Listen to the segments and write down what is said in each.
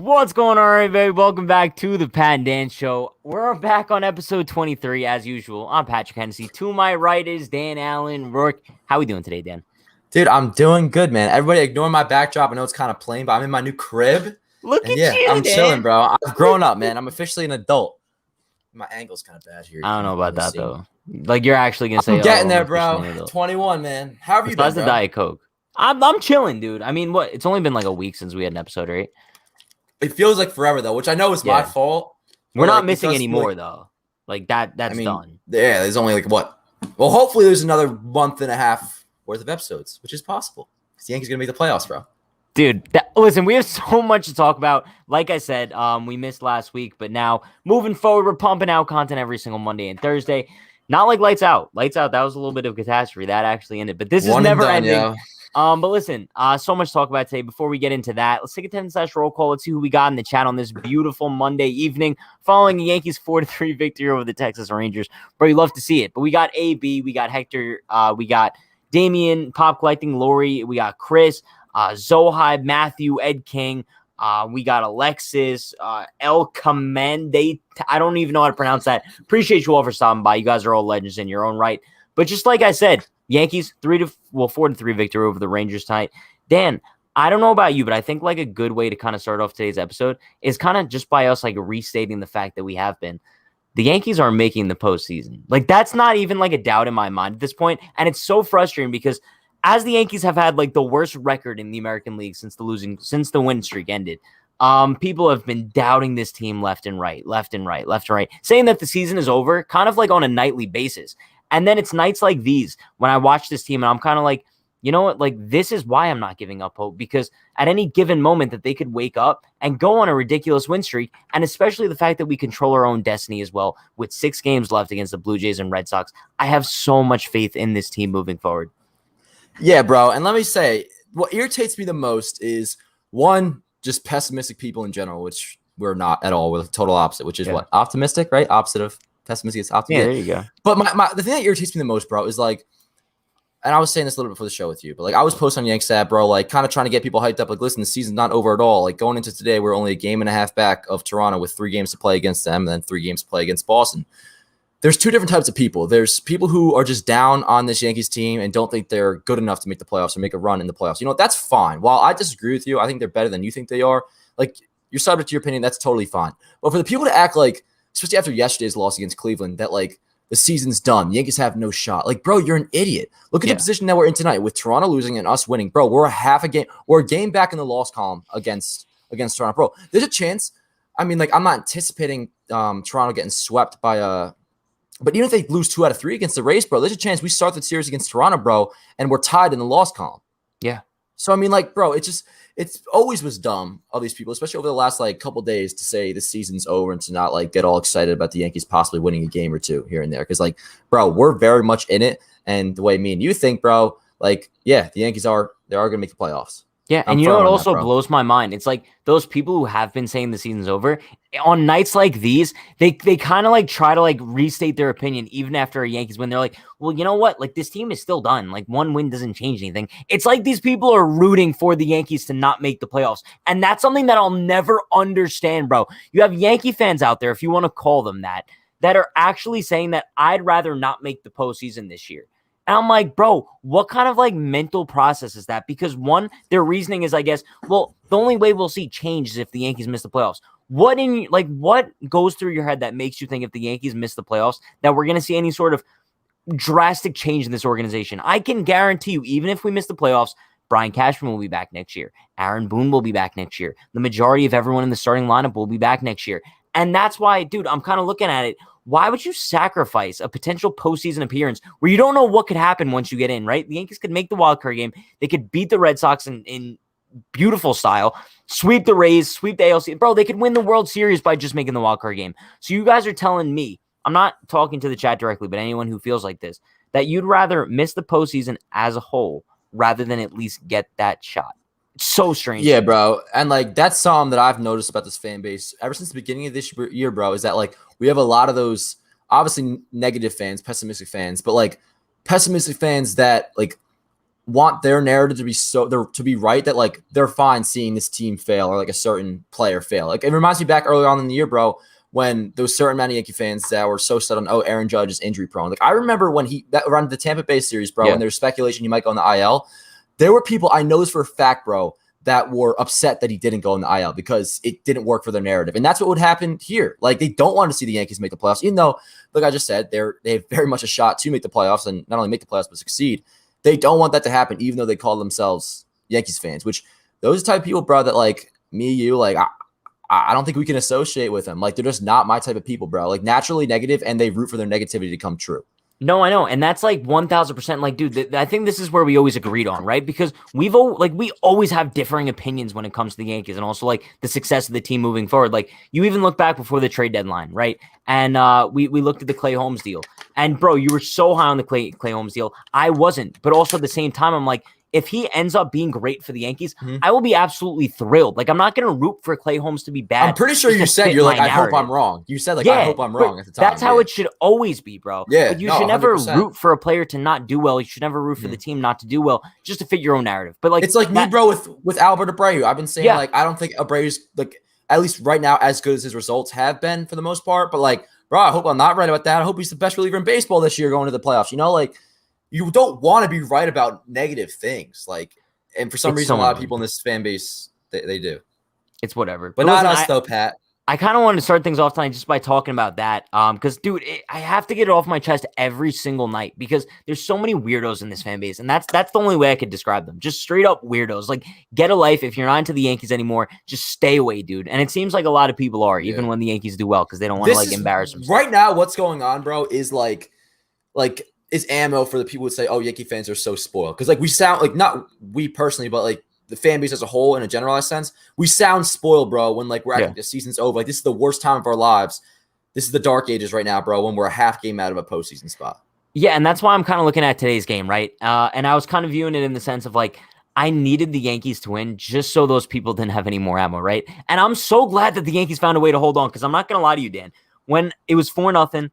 What's going on, everybody? Welcome back to the Pat and Dan Show. We're back on episode 23, as usual. I'm Patrick Hennessy. To my right is Dan Allen Rourke. How we doing today, Dan? Dude, I'm doing good, man. Everybody ignore my backdrop. I know it's kind of plain, but I'm in my new crib. Look And at yeah, you, I'm Dan. chilling, bro. I've grown up, man. I'm officially an adult. My angle's kind of bad here. I don't know about that, though. Like, you're actually going to say, I'm getting there, I'm bro. officially an adult. 21, man. How have you been, Besides the bro? Diet Coke. I'm chilling, dude. I mean, what? It's only been like a week since we had an episode, right? It feels like forever, though, which I know is my fault. We're not like, missing anymore, like, though. Like, that's done. Yeah, there's only like what? Well, hopefully there's another month and a half worth of episodes, which is possible. Because the Yankees are going to make the playoffs, bro. Dude, listen, we have so much to talk about. Like I said, we missed last week, but now moving forward, we're pumping out content every single Monday and Thursday. Not like Lights Out. Lights Out, that was a little bit of a catastrophe. That actually ended, but this is never ending. Yo. But listen, so much to talk about today. Before we get into that, let's take a 10-slash roll call. Let's see who we got in the chat on this beautiful Monday evening following the Yankees 4-3 victory over the Texas Rangers. Bro, you love to see it. But we got AB, we got Hector, we got Damien, Pop Collecting, Lori, we got Chris, Zohai, Matthew, Ed King. We got Alexis, El Comende. I don't even know how to pronounce that. Appreciate you all for stopping by. You guys are all legends in your own right. But just like I said, Yankees 4-3 victory over the Rangers tonight. Dan, I don't know about you, but I think like a good way to kind of start off today's episode is kind of just by us like restating the fact that we have been. The Yankees are making the postseason. Like that's not even like a doubt in my mind at this point, and it's so frustrating because as the Yankees have had like the worst record in the American League since the win streak ended, people have been doubting this team left and right, saying that the season is over, kind of like on a nightly basis. And then it's nights like these when I watch this team and I'm kind of like, you know what? Like, this is why I'm not giving up hope, because at any given moment that they could wake up and go on a ridiculous win streak, and especially the fact that we control our own destiny as well with 6 games left against the Blue Jays and Red Sox. I have so much faith in this team moving forward. Yeah, bro. And let me say, what irritates me the most is, one, just pessimistic people in general, which we're not at all. We're the total opposite, which is what? Optimistic, right? Opposite of pessimistic is optimistic. Yeah, there you go. But the thing that irritates me the most, bro, is like, and I was saying this a little bit before the show with you, but like I was posting on Yanks app, bro, like kind of trying to get people hyped up. Like, listen, the season's not over at all. Like going into today, we're only a game and a half back of Toronto with 3 games to play against them and then 3 games to play against Boston. There's 2 different types of people. There's people who are just down on this Yankees team and don't think they're good enough to make the playoffs or make a run in the playoffs. You know, that's fine. While I disagree with you, I think they're better than you think they are. Like, you're subject to your opinion. That's totally fine. But for the people to act like, especially after yesterday's loss against Cleveland, that like the season's done, the Yankees have no shot. Like, bro, you're an idiot. Look at the position that we're in tonight with Toronto losing and us winning. Bro, we're a game back in the loss column against Toronto. Bro, there's a chance. I mean, like, I'm not anticipating Toronto getting swept by but even if they lose 2 out of 3 against the Rays, bro, there's a chance we start the series against Toronto, bro, and we're tied in the loss column. Yeah. So, I mean, like, bro, it's always was dumb of these people, especially over the last, like, couple days to say the season's over and to not, like, get all excited about the Yankees possibly winning a game or 2 here and there. Because, like, bro, we're very much in it. And the way me and you think, bro, like, yeah, the Yankees are going to make the playoffs. Yeah, and you know what also blows my mind? It's like those people who have been saying the season's over, on nights like these, they kind of like try to like restate their opinion even after a Yankees win. They're like, well, you know what? Like this team is still done. Like one win doesn't change anything. It's like these people are rooting for the Yankees to not make the playoffs. And that's something that I'll never understand, bro. You have Yankee fans out there, if you want to call them that are actually saying that I'd rather not make the postseason this year. And I'm like, bro, what kind of like mental process is that? Because one, their reasoning is, I guess, well, the only way we'll see change is if the Yankees miss the playoffs. What goes through your head that makes you think if the Yankees miss the playoffs that we're going to see any sort of drastic change in this organization? I can guarantee you, even if we miss the playoffs, Brian Cashman will be back next year. Aaron Boone will be back next year. The majority of everyone in the starting lineup will be back next year. And that's why, dude, I'm kind of looking at it. Why would you sacrifice a potential postseason appearance where you don't know what could happen once you get in, right? The Yankees could make the wild card game. They could beat the Red Sox in beautiful style, sweep the Rays, sweep the ALC. Bro, they could win the World Series by just making the wild card game. So you guys are telling me, I'm not talking to the chat directly, but anyone who feels like this, that you'd rather miss the postseason as a whole rather than at least get that shot. It's so strange. Yeah, bro. And like that's something that I've noticed about this fan base ever since the beginning of this year, bro, is that like we have a lot of those obviously negative fans, pessimistic fans, but like pessimistic fans that like want their narrative to be to be right that like they're fine seeing this team fail or like a certain player fail. Like it reminds me back earlier on in the year, bro, when there was certain amount of Yankee fans that were so set on, oh, Aaron Judge is injury prone. Like I remember when around the Tampa Bay series, bro, and there was speculation he might go on the IL. There were people I know this for a fact, bro, that were upset that he didn't go in the IL because it didn't work for their narrative. And that's what would happen here. Like they don't want to see the Yankees make the playoffs, even though, like I just said, they have very much a shot to make the playoffs and not only make the playoffs, but succeed. They don't want that to happen, even though they call themselves Yankees fans, which those are the type of people, bro, that like me, you, like I don't think we can associate with them. Like they're just not my type of people, bro. Like naturally negative, and they root for their negativity to come true. No, I know. And that's like 1000%. Like, dude, I think this is where we always agreed on, right? Because we always have differing opinions when it comes to the Yankees and also like the success of the team moving forward. Like you even look back before the trade deadline, right? And we looked at the Clay Holmes deal. And bro, you were so high on the Clay Holmes deal. I wasn't. But also at the same time, I'm like, if he ends up being great for the Yankees, I will be absolutely thrilled. Like, I'm not going to root for Clay Holmes to be bad. I'm pretty sure you said, you're like, I hope I'm wrong. You said, like, I hope I'm wrong at the time. That's how it should always be, bro. Yeah. Like, you should never root for a player to not do well. You should never root for the team not to do well, just to fit your own narrative. But, like, it's like me, bro, with Albert Abreu. I've been saying, like, I don't think Abreu's, like, at least right now, as good as his results have been for the most part. But, like, bro, I hope I'm not right about that. I hope he's the best reliever in baseball this year going to the playoffs. You know, like, you don't want to be right about negative things. Like, and for some reason, a lot of people in this fan base, they do. It's whatever. But not us, though, Pat. I kind of wanted to start things off tonight just by talking about that. Because, dude, I have to get it off my chest every single night because there's so many weirdos in this fan base. And that's the only way I could describe them. Just straight up weirdos. Like, get a life. If you're not into the Yankees anymore, just stay away, dude. And it seems like a lot of people are, even when the Yankees do well, because they don't want to, like, embarrass themselves. Right now, what's going on, bro, is like is ammo for the people who say, oh, Yankee fans are so spoiled. Because, like, we sound like, not we personally, but, like, the fan base as a whole in a generalized sense, we sound spoiled, bro, when like we're acting the season's over. Like this is the worst time of our lives. This is the dark ages right now, bro, when we're a half game out of a postseason spot. Yeah, and that's why I'm kind of looking at today's game, right? And I was kind of viewing it in the sense of like, I needed the Yankees to win just so those people didn't have any more ammo, right? And I'm so glad that the Yankees found a way to hold on because I'm not going to lie to you, Dan. When it was 4-0,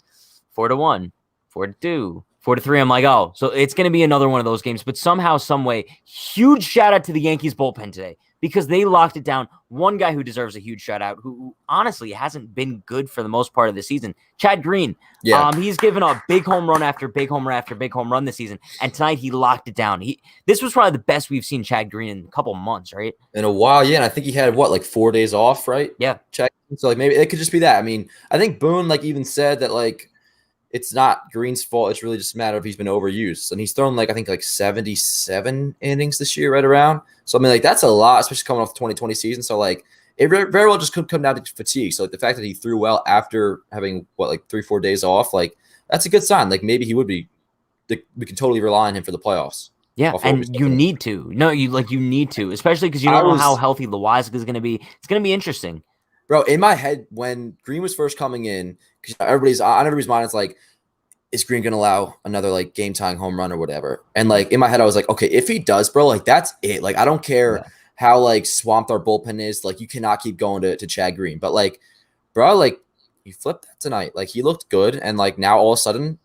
4-1, 4-2, 4-3, I'm like, oh, so it's going to be another one of those games. But somehow, some way, huge shout out to the Yankees bullpen today because they locked it down. One guy who deserves a huge shout out, who honestly hasn't been good for the most part of the season, Chad Green. Yeah, he's given a big home run after big home run after big home run this season, and tonight he locked it down. This was probably the best we've seen Chad Green in a couple months, right? In a while, yeah. And I think he had like 4 days off, right? Yeah. Chad. So like maybe it could just be that. I mean, I think Boone like even said that like. It's not Green's fault. It's really just a matter of he's been overused. And he's thrown like, I think like 77 innings this year right around. So, I mean, like that's a lot, especially coming off the 2020 season. So, like it very well just could come down to fatigue. So, like the fact that he threw well after having like 3-4 days off, like that's a good sign. Like maybe he would be, we can totally rely on him for the playoffs. Yeah, and you need to. No, you need to, especially because you don't know how healthy Loizaga is going to be. It's going to be interesting. Bro, in my head, when Green was first coming in, because everybody's on everybody's mind, it's like, is Green gonna allow another like game-tying home run or whatever? And like in my head, I was like, okay, if he does, bro, like that's it. Like I don't care how like swamped our bullpen is. Like you cannot keep going to Chad Green. But like, bro, like he flipped that tonight. Like he looked good, and like now all of a sudden,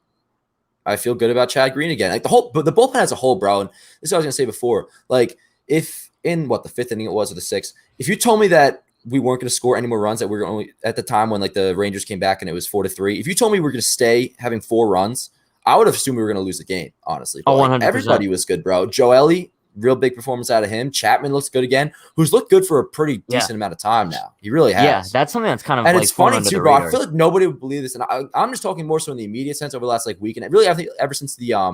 I feel good about Chad Green again. Like the bullpen as a whole, bro. And this is what I was gonna say before. Like if in the 5th inning it was or the 6th, if you told me that we weren't going to score any more runs, that we were only at the time when like the Rangers came back and it was 4-3. If you told me we were going to stay having 4 runs, I would have assumed we were going to lose the game, honestly. But, 100%. Everybody was good, bro. Joely, real big performance out of him. Chapman looks good again, who's looked good for a pretty decent amount of time now. He really has. Yeah, that's something that's kind of and like it's funny too, bro. I feel like nobody would believe this, and I'm just talking more so in the immediate sense over the last like week. And really, I think ever since the I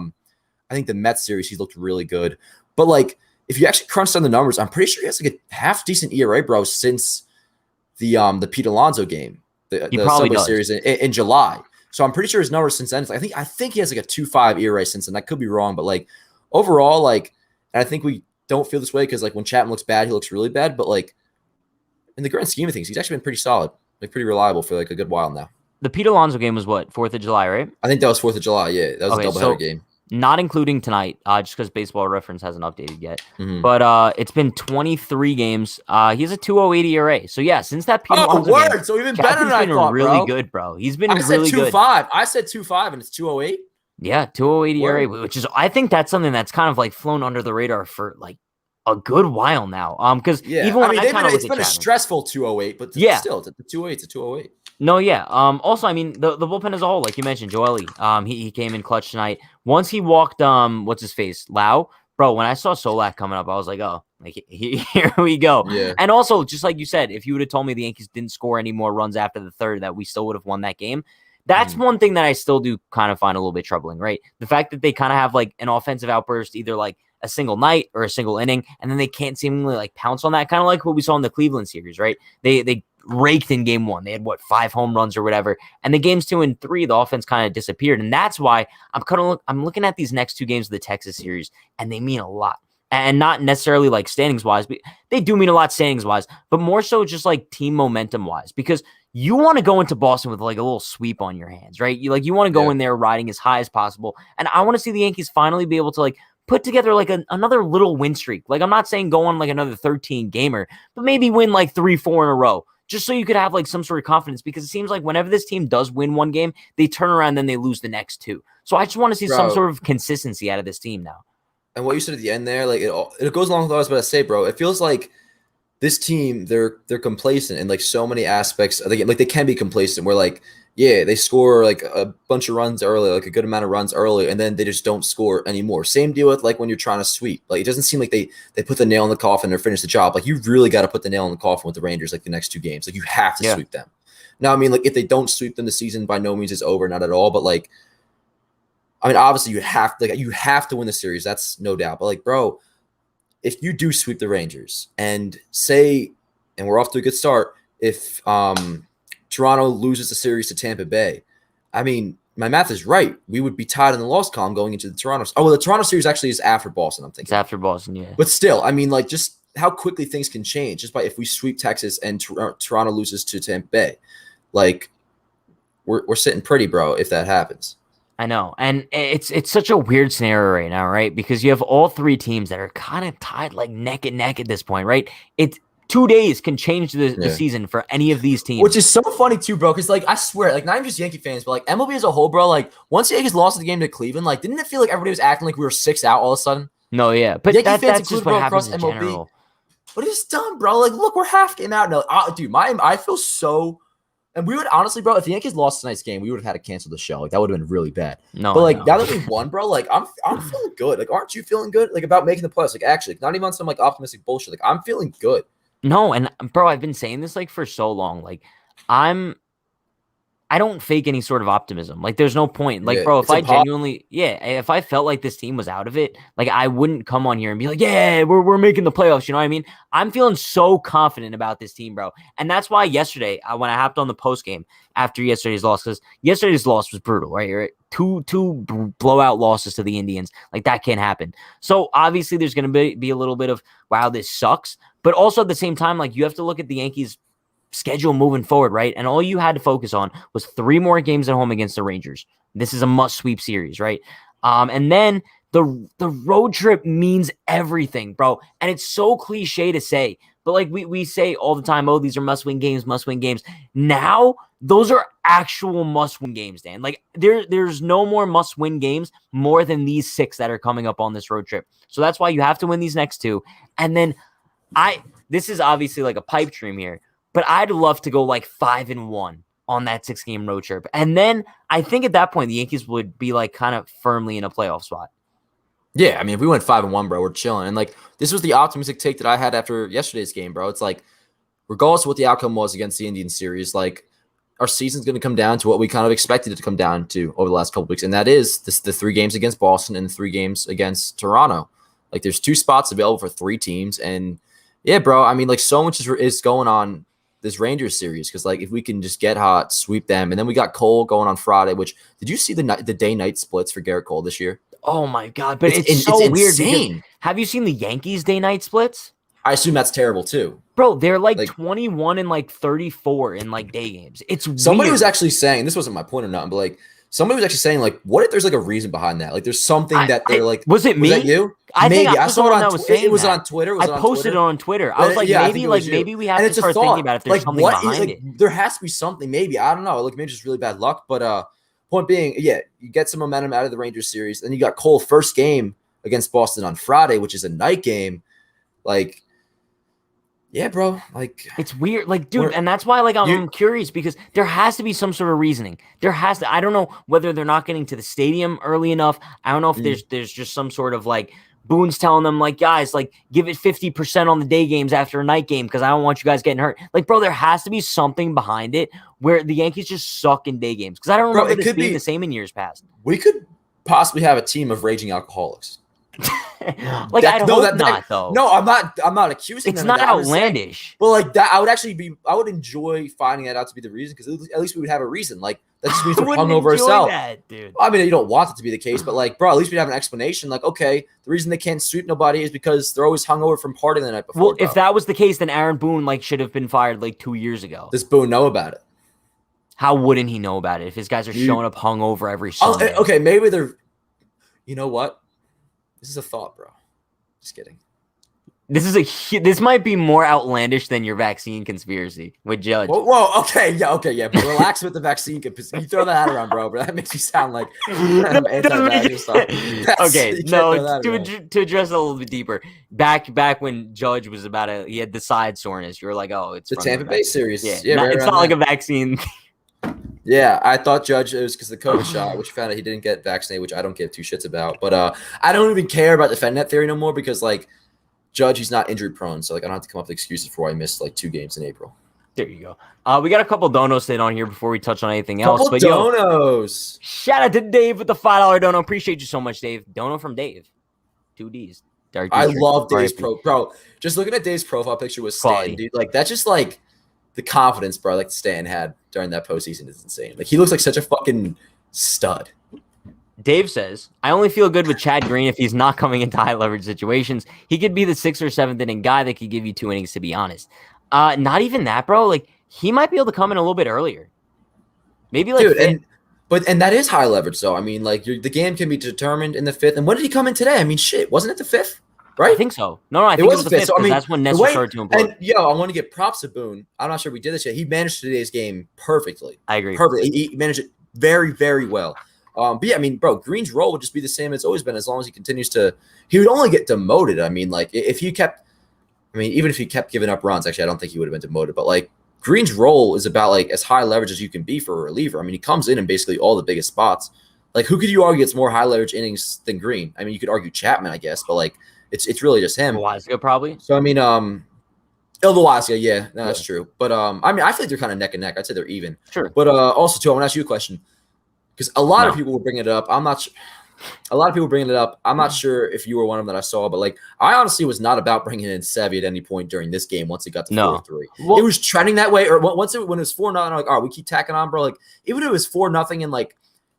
think the Mets series, he's looked really good. But like, if you actually crunch down the numbers, I'm pretty sure he has like a half decent ERA, bro, since the Pete Alonso game, the Subway Series in July. So I'm pretty sure his numbers since then. I think he has like a 2.5 ERA since then. I could be wrong, but like overall, like, and I think we don't feel this way because like when Chapman looks bad, he looks really bad. But like in the grand scheme of things, he's actually been pretty solid, like pretty reliable for like a good while now. The Pete Alonso game was what, 4th of July, right? I think that was 4th of July. Yeah, that was a doubleheader game. Not including tonight, just because Baseball Reference hasn't updated yet. Mm-hmm. But it's been 23 games. He has a 2.08 ERA. So yeah, since that Pete Alonso game, so even better than I thought, really good, bro. He's been really good. 2.5. I said 2.5, and it's 2.08. Yeah, 208 ERA, Word. which is I think that's something that's kind of like flown under the radar for like a good while now. Because Yeah, even I when mean I kind of look it's at been a Chapman, stressful 208, but yeah, still, the 208, it's a 208. no, yeah. Also, I mean, the bullpen as a whole, like you mentioned, Joely. He came in clutch tonight. Once he walked, what's his face, Lau, bro. When I saw Solak coming up, I was like, oh, like here we go. Yeah. And also, just like you said, if you would have told me the Yankees didn't score any more runs after the third, that we still would have won that game. That's Mhm. one thing that I still do kind of find a little bit troubling, right? The fact that they kind of have like an offensive outburst, either like a single night or a single inning, and then they can't seemingly like pounce on that, kind of like what we saw in the Cleveland series, right? They raked in game one. They had 5 home runs or whatever. And the games 2 and 3, the offense kind of disappeared. And that's why I'm looking at these next 2 games of the Texas series, and they mean a lot. And not necessarily like standings wise, but they do mean a lot standings wise, but more so just like team momentum wise, because you want to go into Boston with like a little sweep on your hands, right? You want to go Yeah. in there riding as high as possible. And I want to see the Yankees finally be able to like put together like another little win streak. Like I'm not saying go on like another 13 gamer, but maybe win like 3-4 in a row, just so you could have like some sort of confidence, because it seems like whenever this team does win one game, they turn around and then they lose the next 2. So I just want to see some Bro, sort of consistency out of this team now. and what you said at the end there, like it goes along with what I was about to say, bro. It feels like this team, they're complacent in like so many aspects of the game. Like they can be complacent where like, yeah, they score like a bunch of runs early, like a good amount of runs early, and then they just don't score anymore. Same deal with like when you're trying to sweep. Like it doesn't seem like they put the nail in the coffin or finish the job. Like you really got to put the nail in the coffin with the Rangers like the next 2 games. Like you have to sweep them. Now, I mean, like if they don't sweep them, the season by no means is over, not at all. But like, I mean, obviously you have to win the series. That's no doubt. But like, bro, if you do sweep the Rangers and say, and we're off to a good start, if Toronto loses the series to Tampa Bay, I mean, my math is right. We would be tied in the loss column going into the Toronto. Oh, well, the Toronto series actually is after Boston, I'm thinking. It's after Boston, yeah. But still, I mean, like just how quickly things can change just by if we sweep Texas and Toronto loses to Tampa Bay. Like, we're sitting pretty, bro, if that happens. I know. And it's such a weird scenario right now, right? Because you have all 3 teams that are kind of tied like neck and neck at this point, right? It's 2 days can change the season for any of these teams. Which is so funny too, bro, because like I swear, like not even just Yankee fans, but like MLB as a whole, bro, like once the Yankees lost the game to Cleveland, like didn't it feel like everybody was acting like we were 6 out all of a sudden? No, yeah. But Yankee fans that's included, just what bro, happens across in MLB. general. But it's dumb, bro. Like, look, we're half game out now. Dude, I feel so. And we would honestly, bro, if the Yankees lost tonight's game, we would have had to cancel the show. Like that would have been really bad. No, but like now that we won, bro, like I'm feeling good. Like, aren't you feeling good? Like about making the playoffs? Like actually, not even on some like optimistic bullshit. Like I'm feeling good. No, and bro, I've been saying this like for so long. Like I don't fake any sort of optimism. Like, there's no point. Like, bro, if I genuinely, if I felt like this team was out of it, like, I wouldn't come on here and be like, yeah, we're making the playoffs. You know what I mean? I'm feeling so confident about this team, bro. And that's why yesterday, when I hopped on the post game after yesterday's loss, because yesterday's loss was brutal, right? Two blowout losses to the Indians. Like, that can't happen. So, obviously, there's going to be a little bit of, wow, this sucks. But also at the same time, like, you have to look at the Yankees' schedule moving forward, right? And all you had to focus on was 3 more games at home against the Rangers. This is a must-sweep series, right? And then the road trip means everything, bro. And it's so cliche to say, but like we say all the time, oh, these are must-win games, must-win games. Now, those are actual must-win games, Dan. Like, there's no more must-win games more than these 6 that are coming up on this road trip. So that's why you have to win these next 2. And then this is obviously like a pipe dream here, but I'd love to go like 5-1 on that 6-game road trip. And then I think at that point, the Yankees would be like kind of firmly in a playoff spot. Yeah, I mean, if we went 5-1, bro, we're chilling. And like, this was the optimistic take that I had after yesterday's game, bro. It's like, regardless of what the outcome was against the Indian series, like, our season's going to come down to what we kind of expected it to come down to over the last couple of weeks. And that is the 3 games against Boston and the 3 games against Toronto. Like, there's 2 spots available for 3 teams. And yeah, bro, I mean, like, so much is going on this Rangers series, because like if we can just get hot, sweep them, and then we got Cole going on Friday. Which, did you see the day-night splits for Garrett Cole this year? Oh my god! But it's so weird. Insane. Have you seen the Yankees day-night splits? I assume that's terrible too, bro. They're like 21 and like 34 in like day games. It's somebody weird. Was actually saying, this wasn't my point or nothing, but like somebody was actually saying, like, what if there's like a reason behind that? Like, there's something that they're like. Was it me? Was that you? Maybe I saw it on Twitter. It was on Twitter. I posted it on Twitter. I was like, maybe we have to start thinking about if there's something behind it. There has to be something. Maybe, I don't know. Like, maybe it's just really bad luck. But Point being, yeah, you get some momentum out of the Rangers series. Then you got Cole first game against Boston on Friday, which is a night game. Like, yeah, bro. Like, it's weird. Like, dude, and that's why, like, I'm curious because there has to be some sort of reasoning. There has to. I don't know whether they're not getting to the stadium early enough. I don't know if there's just some sort of like Boone's telling them, like, guys, like, give it 50% on the day games after a night game because I don't want you guys getting hurt. Like, bro, there has to be something behind it where the Yankees just suck in day games because I don't remember this being the same in years past. We could possibly have a team of raging alcoholics. Like, I hope not, though. No, I'm not accusing them. It's not outlandish. But like that, I would enjoy finding that out to be the reason because at least we would have a reason. Like that just means we're hungover ourselves. Dude. I mean, you don't want it to be the case, but like, bro, at least we'd have an explanation. Like, okay, the reason they can't sweep nobody is because they're always hungover from partying the night before. Well, if that was the case, then Aaron Boone like should have been fired like 2 years ago. Does Boone know about it? How wouldn't he know about it if his guys are showing up hungover every Sunday? Okay, maybe they're. You know what? This is a thought, bro. Just kidding. This might be more outlandish than your vaccine conspiracy with Judge. Whoa, okay, yeah. But relax with the vaccine. You throw that out around, bro. But that makes you sound like okay, no. To address it a little bit deeper, back when Judge was he had the side soreness. You were like, oh, it's the Tampa Bay series. Yeah, it's not like a vaccine. Yeah, I thought Judge, it was because of the COVID shot, which found out he didn't get vaccinated, which I don't give two shits about. But I don't even care about defending that theory no more because, like, Judge, he's not injury prone, so like I don't have to come up with excuses for why he missed like 2 games in April. There you go. We got a couple donos in on here before we touch on anything else. Couple donos. Shout out to Dave with the $5 dono. Appreciate you so much, Dave. Dono from Dave. 2 Ds. I love Dave's bro. Just looking at Dave's profile picture with Stanton, dude. Like that's just like the confidence, bro. Like Stanton had during that postseason is insane. Like he looks like such a fucking stud. Dave says, I only feel good with Chad Green if he's not coming into high leverage situations. He could be the 6th or 7th inning guy that could give you 2 innings, to be honest. Not even that, bro. Like he might be able to come in a little bit earlier. Maybe like dude, and that is high leverage though. I mean, like the game can be determined in the 5th. And when did he come in today? I mean, shit, wasn't it the 5th? Right? I think so. No, I think it was the 5th. So, I mean, that's when Nestor started to implode. And I want to give props to Boone. I'm not sure we did this yet. He managed today's game perfectly. I agree. Perfectly. He managed it very, very well. But yeah, I mean, bro, Green's role would just be the same as it's always been as long as he continues to. He would only get demoted. I mean, like if he kept. I mean, even if he kept giving up runs, actually, I don't think he would have been demoted. But like Green's role is about like as high leverage as you can be for a reliever. I mean, he comes in basically all the biggest spots. Like who could you argue gets more high leverage innings than Green? I mean, you could argue Chapman, I guess, but like it's really just him. Loaisiga probably. So I mean, Loaisiga, yeah, no, that's true. But I mean, I think they're kind of neck and neck. I'd say they're even. Sure. But also too, I want to ask you a question. Because a lot of people were bringing it up. I'm not sure. A lot of people bringing it up. I'm not sure if you were one of them that I saw, but like I honestly was not about bringing in Sevy at any point during this game once it got to 4-3. Well, it was trending that way, or when it was 4-0, I'm like, all right, we keep tacking on, bro. Like even if it was 4-0 in like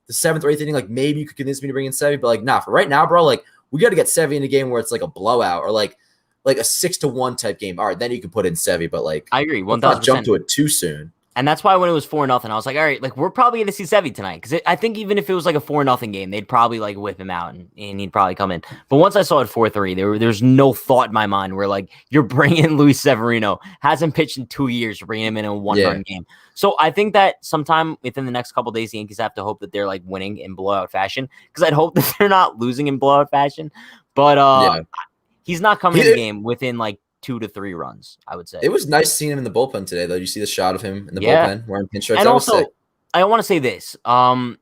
the 7th or 8th inning, like maybe you could convince me to bring in Sevy, but like nah, for right now, bro, like we got to get Sevy in a game where it's like a blowout or like a 6-1 type game. All right, then you can put in Sevy, but like I agree, 1,000%. Not jump to it too soon. And that's why when it was 4-0, I was like, all right, like we're probably going to see Sevy tonight. Because I think even if it was like a 4-0 game, they'd probably like whip him out and he'd probably come in. But once I saw it 4-3, there's no thought in my mind where like you're bringing Luis Severino, hasn't pitched in 2 years, you're bringing him in a 1-run game. So I think that sometime within the next couple of days, the Yankees have to hope that they're like winning in blowout fashion. Because I'd hope that they're not losing in blowout fashion. But he's not coming in the game within like 2 to 3 runs, I would say. It was nice seeing him in the bullpen today, though. You see the shot of him in the bullpen wearing pinstripes. And also, I want to say this. I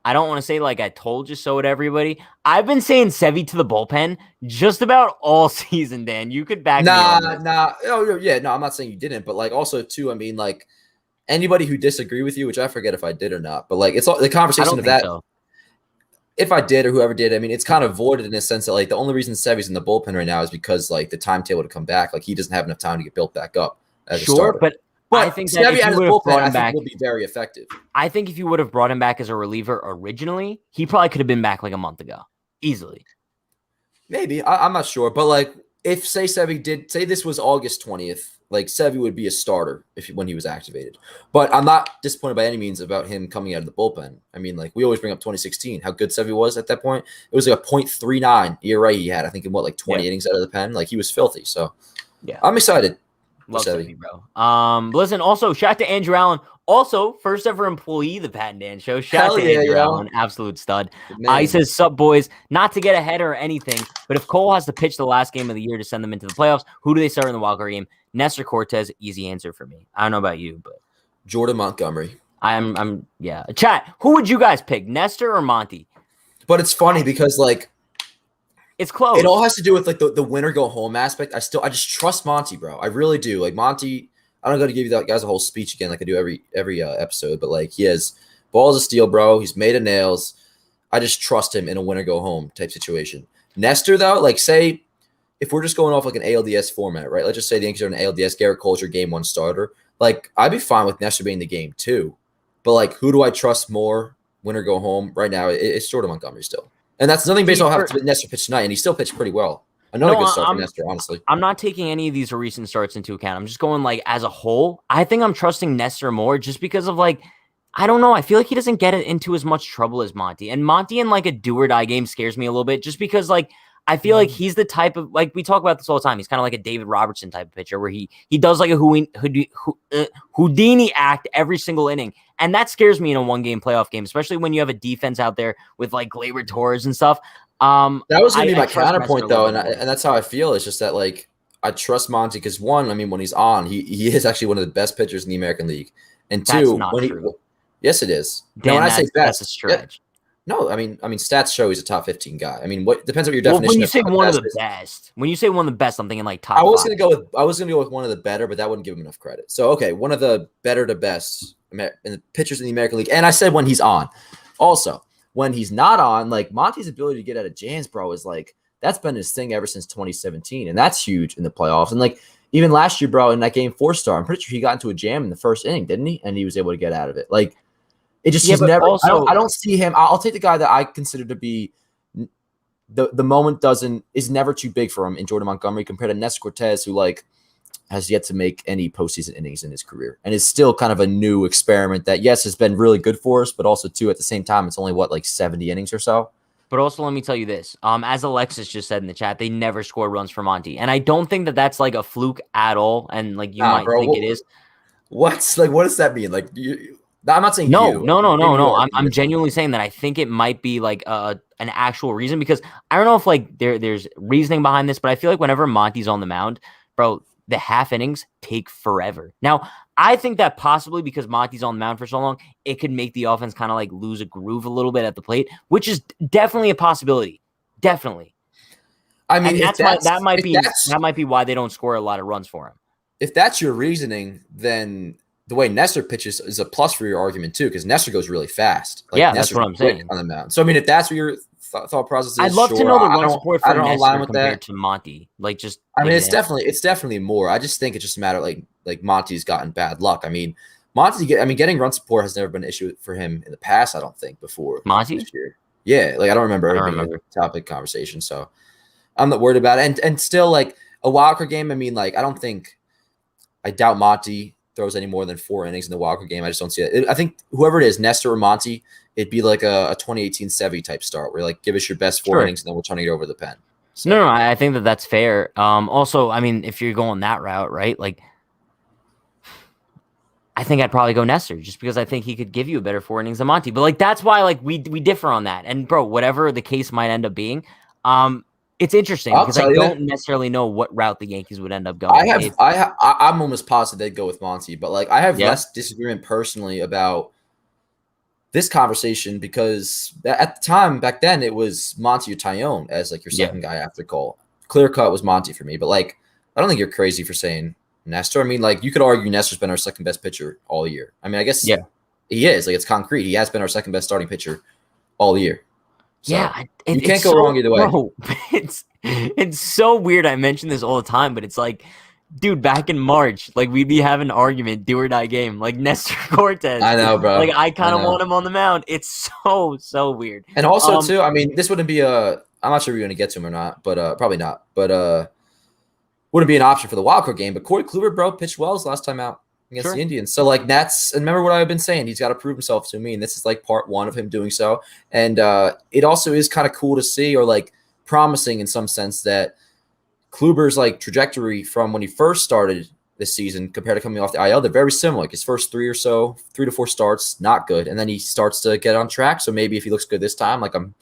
don't want to say like I told you so to everybody. I've been saying Sevy to the bullpen just about all season, Dan. You could back me up. Oh, yeah. No, I'm not saying you didn't, but like also too, I mean, like anybody who disagree with you, which I forget if I did or not, but like it's all the conversation of that. So. If I did or whoever did, I mean, it's kind of voided in a sense that like the only reason Sevy's in the bullpen right now is because like the timetable to come back, like he doesn't have enough time to get built back up as a starter. But I think that if you would have brought him back, will be very effective. I think if you would have brought him back as a reliever originally, he probably could have been back like a month ago, easily. Maybe I'm not sure, but like if Sevy did say this was August 20th, like Sevy would be a starter when he was activated. But I'm not disappointed by any means about him coming out of the bullpen. I mean, like we always bring up 2016, how good Sevy was at that point. It was like a .39 ERA he had. I think in 20 innings out of the pen. Like he was filthy. So yeah, I'm excited. Love Sevy, bro. Listen, also shout out to Andrew Allen. Also, first ever employee of the Pat and Dan Show. Shout out Hell to yeah, Andrew yo. Allen, absolute stud. Man. He says, "Sup, boys? Not to get ahead or anything, but if Cole has to pitch the last game of the year to send them into the playoffs, who do they start in the wildcard game? Nestor Cortez, easy answer for me. I don't know about you, but Jordan Montgomery. Yeah. Chat, who would you guys pick, Nestor or Monty? But it's funny because like it's close. It all has to do with like the winner go home aspect. I just trust Monty, bro. I really do. Like Monty, I don't got to give you that guys a whole speech again like I do every episode, but like he has balls of steel, bro. He's made of nails. I just trust him in a winner go home type situation. Nestor though, like say if we're just going off like an ALDS format, right? Let's just say the Yankees are an ALDS. Garrett Cole's your game one starter. Like I'd be fine with Nestor being the game two, but like who do I trust more? Winner go home right now. It's Jordan Montgomery still. And that's nothing based on how Nestor pitched tonight, and he still pitched pretty well. Another good start for Nestor, honestly. I'm not taking any of these recent starts into account. I'm just going like as a whole. I think I'm trusting Nestor more just because of like, I don't know. I feel like he doesn't get into as much trouble as Monty. And Monty in like a do or die game scares me a little bit just because like I feel like he's the type of, like we talk about this all the time. He's kind of like a David Robertson type of pitcher where he does like a Houdini act every single inning. And that scares me in a one-game playoff game, especially when you have a defense out there with like Gleyber Torres and stuff. That was going to be my counterpoint, though, and that's how I feel. It's just that, like, I trust Monty because, one, I mean, when he's on, he is actually one of the best pitchers in the American League. And two, yes, it is. Dan, when I say best, that's a stretch. No, I mean, stats show he's a top 15 guy. I mean, what depends on what your definition. When you say one of the best, when you say one of the best, I'm thinking like top. I was going to go with one of the better, but that wouldn't give him enough credit. So, okay, one of the better to best in the pitchers in the American League, and I said when he's on. Also, when he's not on, like Monty's ability to get out of jams, bro, is like that's been his thing ever since 2017, and that's huge in the playoffs. And like even last year, bro, in that game 4-star, I'm pretty sure he got into a jam in the first inning, didn't he? And he was able to get out of it. Like it just he's never. Also, I don't see him. I'll take the guy that I consider to be the moment is never too big for him in Jordan Montgomery compared to Nestor Cortez, who like has yet to make any postseason innings in his career and is still kind of a new experiment that, yes, has been really good for us, but also, too, at the same time, it's only, like 70 innings or so. But also, let me tell you this. As Alexis just said in the chat, they never score runs for Monty. And I don't think that that's, like, a fluke at all. And, like, you might think it is. What does that mean? Like, I'm not saying No. I'm genuinely saying that I think it might be, like, an actual reason because I don't know if, like, there's reasoning behind this, but I feel like whenever Monty's on the mound, bro, the half innings take forever. Now, I think that possibly because Monty's on the mound for so long, it could make the offense kind of like lose a groove a little bit at the plate, which is definitely a possibility. Definitely. I mean, that might be why they don't score a lot of runs for him. If that's your reasoning, then the way Nestor pitches is a plus for your argument too, because Nestor goes really fast. Like, yeah, Nestor's that's what I'm saying on the mound. So I mean, if that's what your thought process is, I'd love to know the run support for Nestor compared to Monty. Like, just I mean, it's definitely more. I just think it's just a matter of like Monty's gotten bad luck. I mean, getting run support has never been an issue for him in the past. I don't think before Monty this year. Yeah, like I don't remember it being a topic conversation. So I'm not worried about it. And still, like a wildcard game. I mean, like I doubt Monty throws any more than 4 innings in the wildcard game. I just don't see it. I think whoever it is, Nestor or Monty, it'd be like a 2018 Sevy type start where like give us your best 4 innings and then we're turning it over the pen. So. No, I think that's fair. Also, I mean, if you're going that route, right? Like, I think I'd probably go Nestor just because I think he could give you a better 4 innings than Monty. But like that's why like we differ on that. And bro, whatever the case might end up being, it's interesting because I don't necessarily know what route the Yankees would end up going. I'm almost positive they'd go with Monty, but like I have less disagreement personally about this conversation because at the time back then it was Monty or Tyone as like your second guy after Cole. Clear cut was Monty for me, but like I don't think you're crazy for saying Nestor. I mean, like you could argue Nestor's been our second best pitcher all year. I mean, I guess he is. Like it's concrete. He has been our second best starting pitcher all year. So you can't go wrong either way. Bro, it's so weird. I mention this all the time, but it's like, dude, back in March, like we'd be having an argument, do or die game, like Nestor Cortez. I know, bro. Like I kind of want him on the mound. It's so weird. And also too, I mean, this wouldn't be I'm not sure we're gonna get to him or not, but probably not. But wouldn't be an option for the wildcard game. But Corey Kluber, bro, pitched well his last time out against the Indians. So like and remember what I've been saying, he's got to prove himself to me, and this is like part 1 of him doing so. And it also is kind of cool to see, or like promising in some sense, that Kluber's like trajectory from when he first started this season compared to coming off the IL. They're very similar. Like his first 3 to 4 starts, not good, and then he starts to get on track. So maybe if he looks good this time, like I'm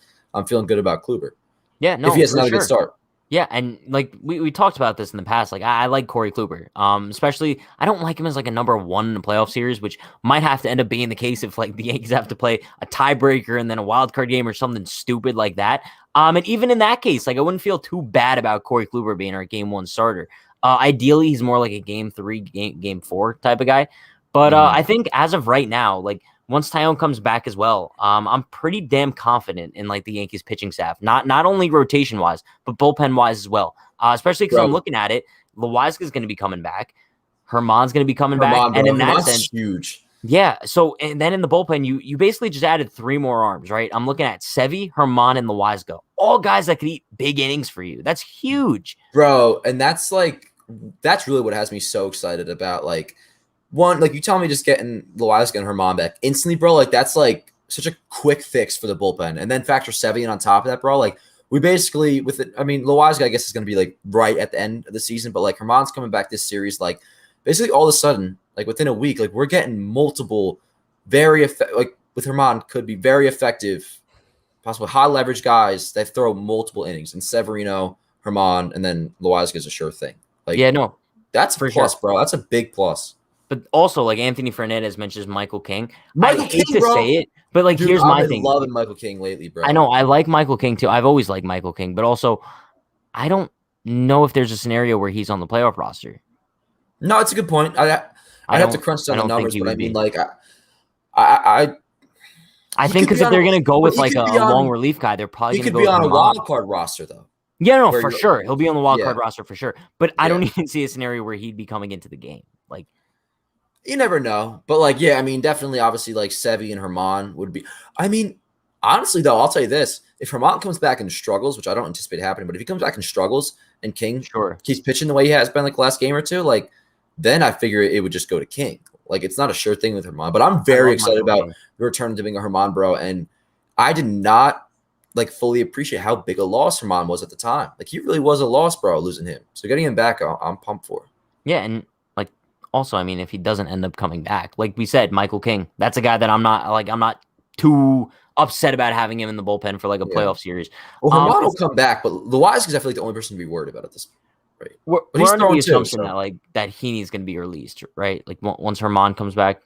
feeling good about Kluber. Yeah, If he no, has for another good sure. start. Yeah, and like we talked about this in the past. Like I like Corey Kluber. Especially I don't like him as like a number one in a playoff series, which might have to end up being the case if like the Yankees have to play a tiebreaker and then a wild card game or something stupid like that. And even in that case, like I wouldn't feel too bad about Corey Kluber being our game one starter. Ideally, he's more like a game three, game four type of guy. But I think as of right now, like once Tyone comes back as well, I'm pretty damn confident in like the Yankees pitching staff, not only rotation wise, but bullpen wise as well. Especially because I'm looking at it, Loiza's going to be coming back, Herman's going to be coming back, Herman, and bro. in that Herman's sense, huge. yeah. So and then in the bullpen, you basically just added 3 more arms, right? I'm looking at Sevy, Herman, and Loiza, all guys that could eat big innings for you. That's huge, Bro, and that's really what has me so excited about like one, like you tell me just getting Loiza and Herman back instantly, bro. Like that's like such a quick fix for the bullpen. And then factor Sevy in on top of that, bro. Like we basically with it, I mean, Loiza, I guess is gonna be like right at the end of the season, but like Herman's coming back this series, like basically all of a sudden, like within a week, like we're getting multiple like with Herman could be very effective, possibly high leverage guys that throw multiple innings. And Severino, Herman, and then Loiza is a sure thing. Like yeah, no, that's a for plus, sure. bro. That's a big plus. But also, like Anthony Fernandez mentions Michael King. Michael I hate King, to bro. say it, but like Dude, here's I've my been thing. loving Michael King lately, bro. I know I like Michael King too. I've always liked Michael King, but also I don't know if there's a scenario where he's on the playoff roster. No, it's a good point. I'd have to crunch I down the don't think numbers, he but I would mean, be. like, I I he think could because be if on. they're gonna go with He like could be a long on. relief guy, they're probably He gonna could go be with on a Herman. wild card roster, though. Yeah, no, Where for sure. He'll be on the wild card roster for sure. But I don't even see a scenario where he'd be coming into the game. Like you never know, but like, yeah, I mean, definitely, obviously, like Sevy and Herman would be. I mean, honestly, though, I'll tell you this: if Herman comes back and struggles, which I don't anticipate happening, but if he comes back and struggles and King sure. keeps pitching the way he has been like the last game or two, like then I figure it would just go to King. Like it's not a sure thing with Herman, but I'm very excited about the return of Domingo Herman, bro. And I did not like fully appreciate how big a loss Herman was at the time. Like he really was a loss, bro, losing him. So getting him back, I'm pumped for. Yeah, and like also, I mean, if he doesn't end up coming back, like we said, Michael King, that's a guy that I'm not too upset about having him in the bullpen for like a playoff series. Well, Herman will come back, but Loizaga is definitely the only person to be worried about at this point. Right. We're under the assumption that Heaney's going to be released, right? Like once Herman comes back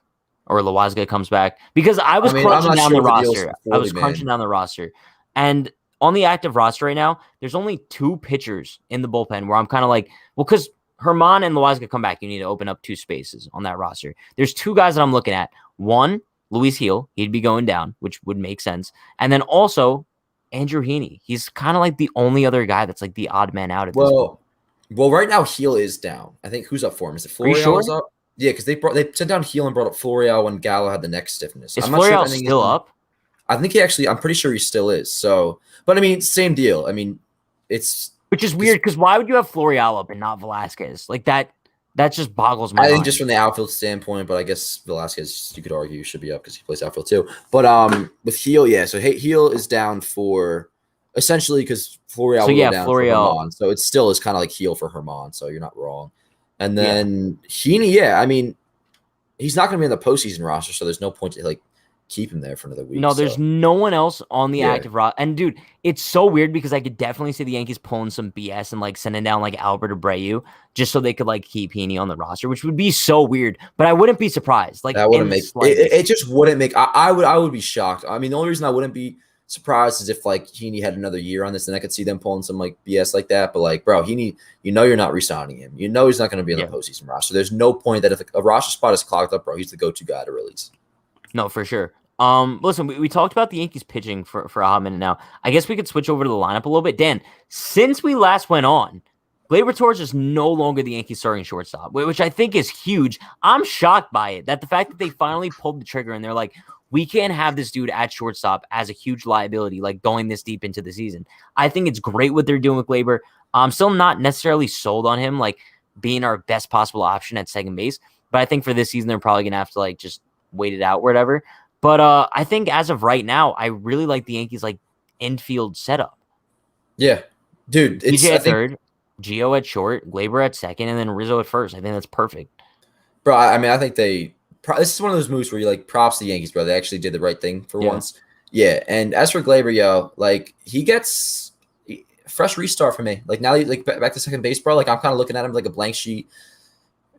or Loizaga comes back, because I was crunching down the roster. I was crunching down the roster, and on the active roster right now, there's only 2 pitchers in the bullpen where I'm kind of like, well, because Herman and Loizaga come back, you need to open up 2 spaces on that roster. There's 2 guys that I'm looking at. One, Luis Gil, he'd be going down, which would make sense, and then also Andrew Heaney. He's kind of like the only other guy that's like the odd man out at this point. Well, right now Heel is down. I think who's up for him? Is it Florial up? Yeah, because they sent down Heel and brought up Florial when Gallo had the neck stiffness. Is Florial still up? I think I'm pretty sure he still is. So, but I mean, same deal. I mean, which is weird because why would you have Florial up and not Velasquez? Like that just boggles my mind. I think just from the outfield standpoint, but I guess Velasquez, you could argue, should be up because he plays outfield too. But with Heel, yeah. So Heel is down for essentially because Florial will go down for Herman. So it still is kind of like Heel for Herman. So you're not wrong. And then Heaney, yeah. I mean, he's not going to be in the postseason roster, so there's no point to like keep him there for another week. No, there's no one else on the active roster. And dude, it's so weird because I could definitely see the Yankees pulling some BS and like sending down like Albert Abreu just so they could like keep Heaney on the roster, which would be so weird. But I wouldn't be surprised. Like that wouldn't make it just wouldn't make. I would be shocked. I mean, the only reason I wouldn't be surprised is if like Heaney had another year on this, and I could see them pulling some like BS like that. But like, bro, Heaney, you're not re-signing him. You know he's not going to be in the postseason roster. There's no point that if a roster spot is clogged up, bro, he's the go-to guy to release. No, for sure. Listen, we talked about the Yankees pitching for a hot minute now. I guess we could switch over to the lineup a little bit. Dan, since we last went on, Gleyber Torres is no longer the Yankees starting shortstop, which I think is huge. I'm shocked by it. That the fact that they finally pulled the trigger and they're like, we can't have this dude at shortstop as a huge liability, like going this deep into the season. I think it's great what they're doing with Gleyber. I'm still not necessarily sold on him, like being our best possible option at second base. But I think for this season, they're probably going to have to like just wait it out or whatever. But I think as of right now, I really like the Yankees like infield setup. Yeah, dude. DJ at third. Gio at short, Glaber at second, and then Rizzo at first. I think that's perfect. Bro, I mean, I think this is one of those moves where you like props the Yankees, bro. They actually did the right thing for Yeah. once. Yeah, and as for Glaber, yo, like he gets a fresh restart for me. Like now, like back to second base, bro. Like I'm kind of looking at him like a blank sheet.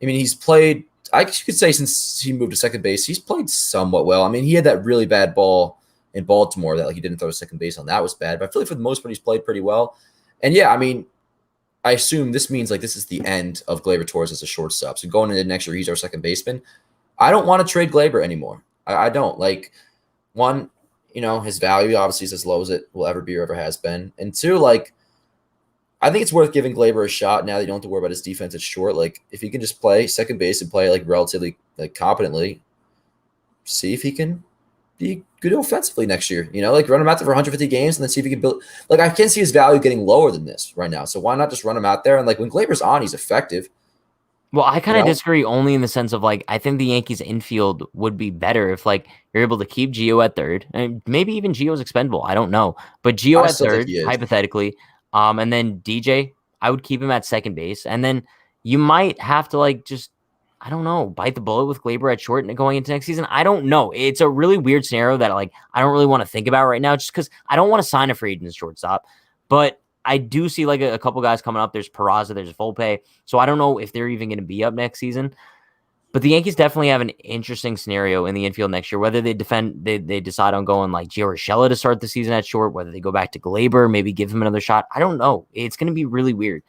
I mean, he's played. I guess you could say since he moved to second base, he's played somewhat well. I mean, he had that really bad ball in Baltimore that like he didn't throw to second base on. That was bad, but I feel like for the most part, he's played pretty well. And yeah, I mean, I assume this means like this is the end of Gleyber Torres as a shortstop. So going into next year, he's our second baseman. I don't want to trade Gleyber anymore. I don't like one. His value obviously is as low as it will ever be or ever has been. And two, like I think it's worth giving Gleyber a shot now that you don't have to worry about his defense at short. Like if he can just play second base and play like relatively like competently, see if he can be good offensively next year. Like run him out there for 150 games and then see if he can build. Like I can't see his value getting lower than this right now. So why not just run him out there? And like when Gleyber's on, he's effective. Well, I kind of disagree only in the sense of like I think the Yankees infield would be better if like you're able to keep Gio at third, and maybe even Gio's expendable. I don't know, but Gio I at still think third he is. hypothetically, and then DJ, I would keep him at second base, and then you might have to like just I don't know bite the bullet with Gleyber at short and going into next season. I don't know. It's a really weird scenario that like I don't really want to think about right now, just because I don't want to sign a free agent shortstop, but I do see like a couple guys coming up. There's Peraza, there's Volpe. So I don't know if they're even going to be up next season. But the Yankees definitely have an interesting scenario in the infield next year. Whether they decide on going like Gio Urshela to start the season at short, whether they go back to Glaber, maybe give him another shot. I don't know. It's going to be really weird.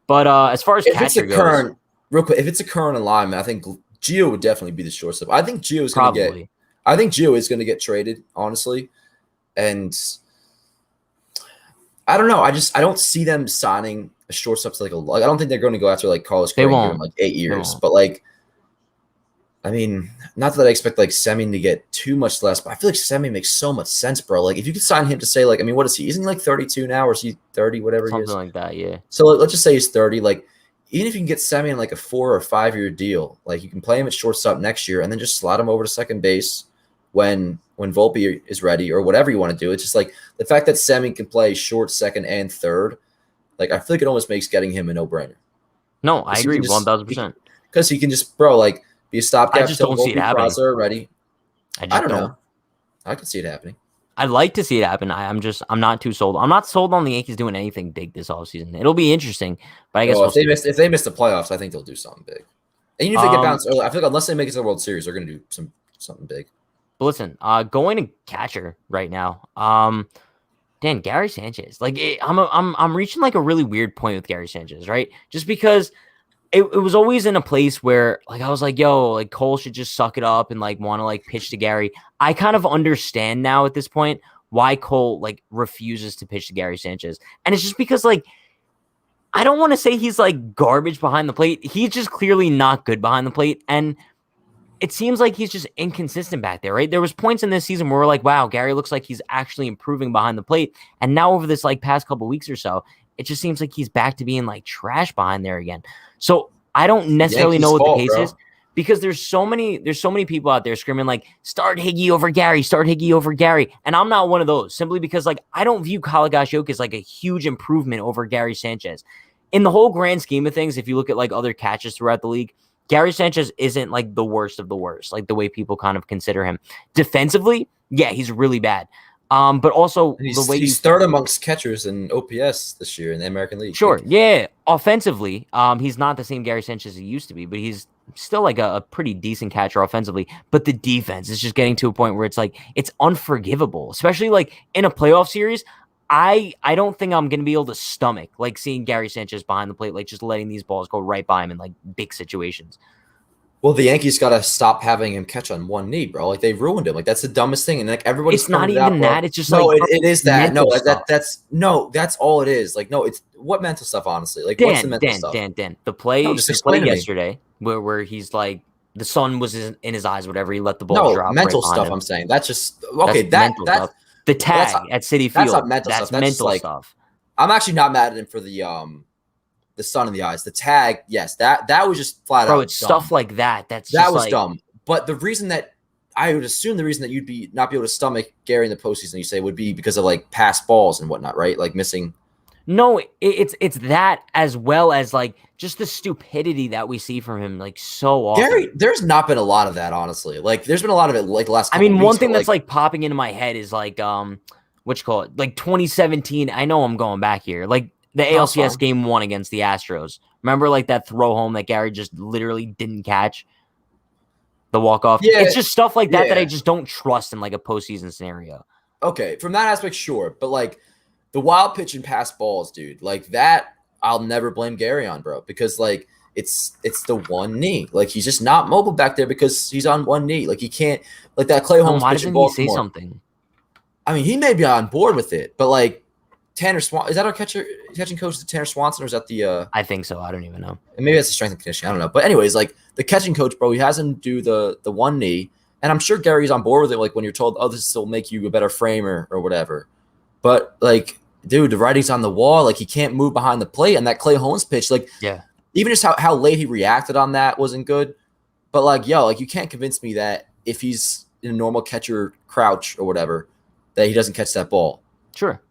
But as far as catcher goes, real quick, if it's a current alignment, I think Gio would definitely be the shortstop. I think Gio is going to get traded, honestly, and I don't know. I don't see them signing a shortstop to like I don't think they're going to go after like Carlos Correa in like 8 years. But like, I mean, not that I expect like Semien to get too much less, but I feel like Semien makes so much sense, bro. Like if you could sign him to say like, I mean, what is he? Isn't he like 32 now, or is he 30? Whatever he is, something like that. Yeah. So let's just say he's 30. Like even if you can get Semien like a 4 or 5 year deal, like you can play him at shortstop next year and then just slot him over to second base when Volpe is ready or whatever you want to do. It's just like the fact that Semien can play short, second, and third. Like I feel like it almost makes getting him a no-brainer. No, I agree 1,000%. Because he can just, bro, like be a stopgap. I just don't see it happening. Ready. I don't know. I could see it happening. I'd like to see it happen. I'm not too sold. I'm not sold on the Yankees doing anything big this offseason. It'll be interesting, but I guess if they miss the playoffs, I think they'll do something big. And even if they get bounced early, I feel like unless they make it to the World Series, they're going to do something big. But listen, going to catcher right now. Dan, Gary Sanchez. Like I'm reaching like a really weird point with Gary Sanchez, right? Just because it was always in a place where like I was like, yo, like Cole should just suck it up and like want to like pitch to Gary. I kind of understand now at this point why Cole like refuses to pitch to Gary Sanchez. And it's just because like I don't want to say he's like garbage behind the plate. He's just clearly not good behind the plate. And it seems like he's just inconsistent back there, right? There was points in this season where we're like, wow, Gary looks like he's actually improving behind the plate. And now over this like past couple weeks or so, it just seems like he's back to being like trash behind there again. So I don't necessarily know what the case is because there's so many people out there screaming like start Higgy over Gary. And I'm not one of those simply because like I don't view Higashioka as like a huge improvement over Gary Sanchez. In the whole grand scheme of things, if you look at like other catchers throughout the league, Gary Sanchez isn't like the worst of the worst, like the way people kind of consider him. Defensively, yeah, he's really bad. But also the way he's third amongst catchers in OPS this year in the American League. Sure, yeah. Offensively, he's not the same Gary Sanchez he used to be, but he's still like a pretty decent catcher offensively. But the defense is just getting to a point where it's like it's unforgivable, especially like in a playoff series. I don't think I'm going to be able to stomach like seeing Gary Sanchez behind the plate, like just letting these balls go right by him in like big situations. Well, the Yankees got to stop having him catch on one knee, bro. Like they ruined him. Like that's the dumbest thing. And like everybody's it's not even that. It's just like it is that. No, that's all it is. Like no, it's what mental stuff. Honestly, like what's the mental stuff? Dan. The play yesterday where he's like the sun was in his eyes, whatever. He let the ball drop. Mental stuff. I'm saying that's just okay. That's the tag at Citi Field. That's not mental stuff. That's mental stuff. I'm actually not mad at him for the sun in the eyes. The tag, yes, that was just flat out. Bro, it's dumb. Stuff like that. That was like, dumb. But the reason that I would assume the reason that not be able to stomach Gary in the postseason, you say, would be because of like past balls and whatnot, right? Like missing. No, it's that as well as like just the stupidity that we see from him like so Gary, often. there's not been a lot of that, honestly. Like, there's been a lot of it like the last I couple mean, one weeks, but thing that's like, like popping into my head is like what you call it? Like 2017. I know I'm going back here. Like the no, it's ALCS fine. game 1 against the Astros. Remember like that throw home that Gary just literally didn't catch? The walk off. Yeah, It's just stuff like that that I yeah. just don't trust in like a postseason scenario. Okay, from that aspect, sure. But like the wild pitch and pass balls, dude, like that, I'll never blame Gary on, bro, because like it's the one knee. Like he's just not mobile back there because he's on one knee. Like he can't like that Clay Then Holmes why pitch in doesn't he say Baltimore. something? I mean, he may be on board with it, but like Tanner Swan, is that our catching coach, the Tanner Swanson, or is that the I think so. I don't even know. and maybe that's the strength and conditioning. I don't know. But anyways, like the catching coach, bro, he has him do the one knee, and I'm sure Gary's on board with it. Like when you're told, oh, this will make you a better framer or whatever. But like, dude, the writing's on the wall. Like he can't move behind the plate, and that Clay Holmes pitch, like Yeah. even just how late he reacted on that wasn't good. But like, yo, like you can't convince me that if he's in a normal catcher crouch or whatever, that he doesn't catch that ball. Sure.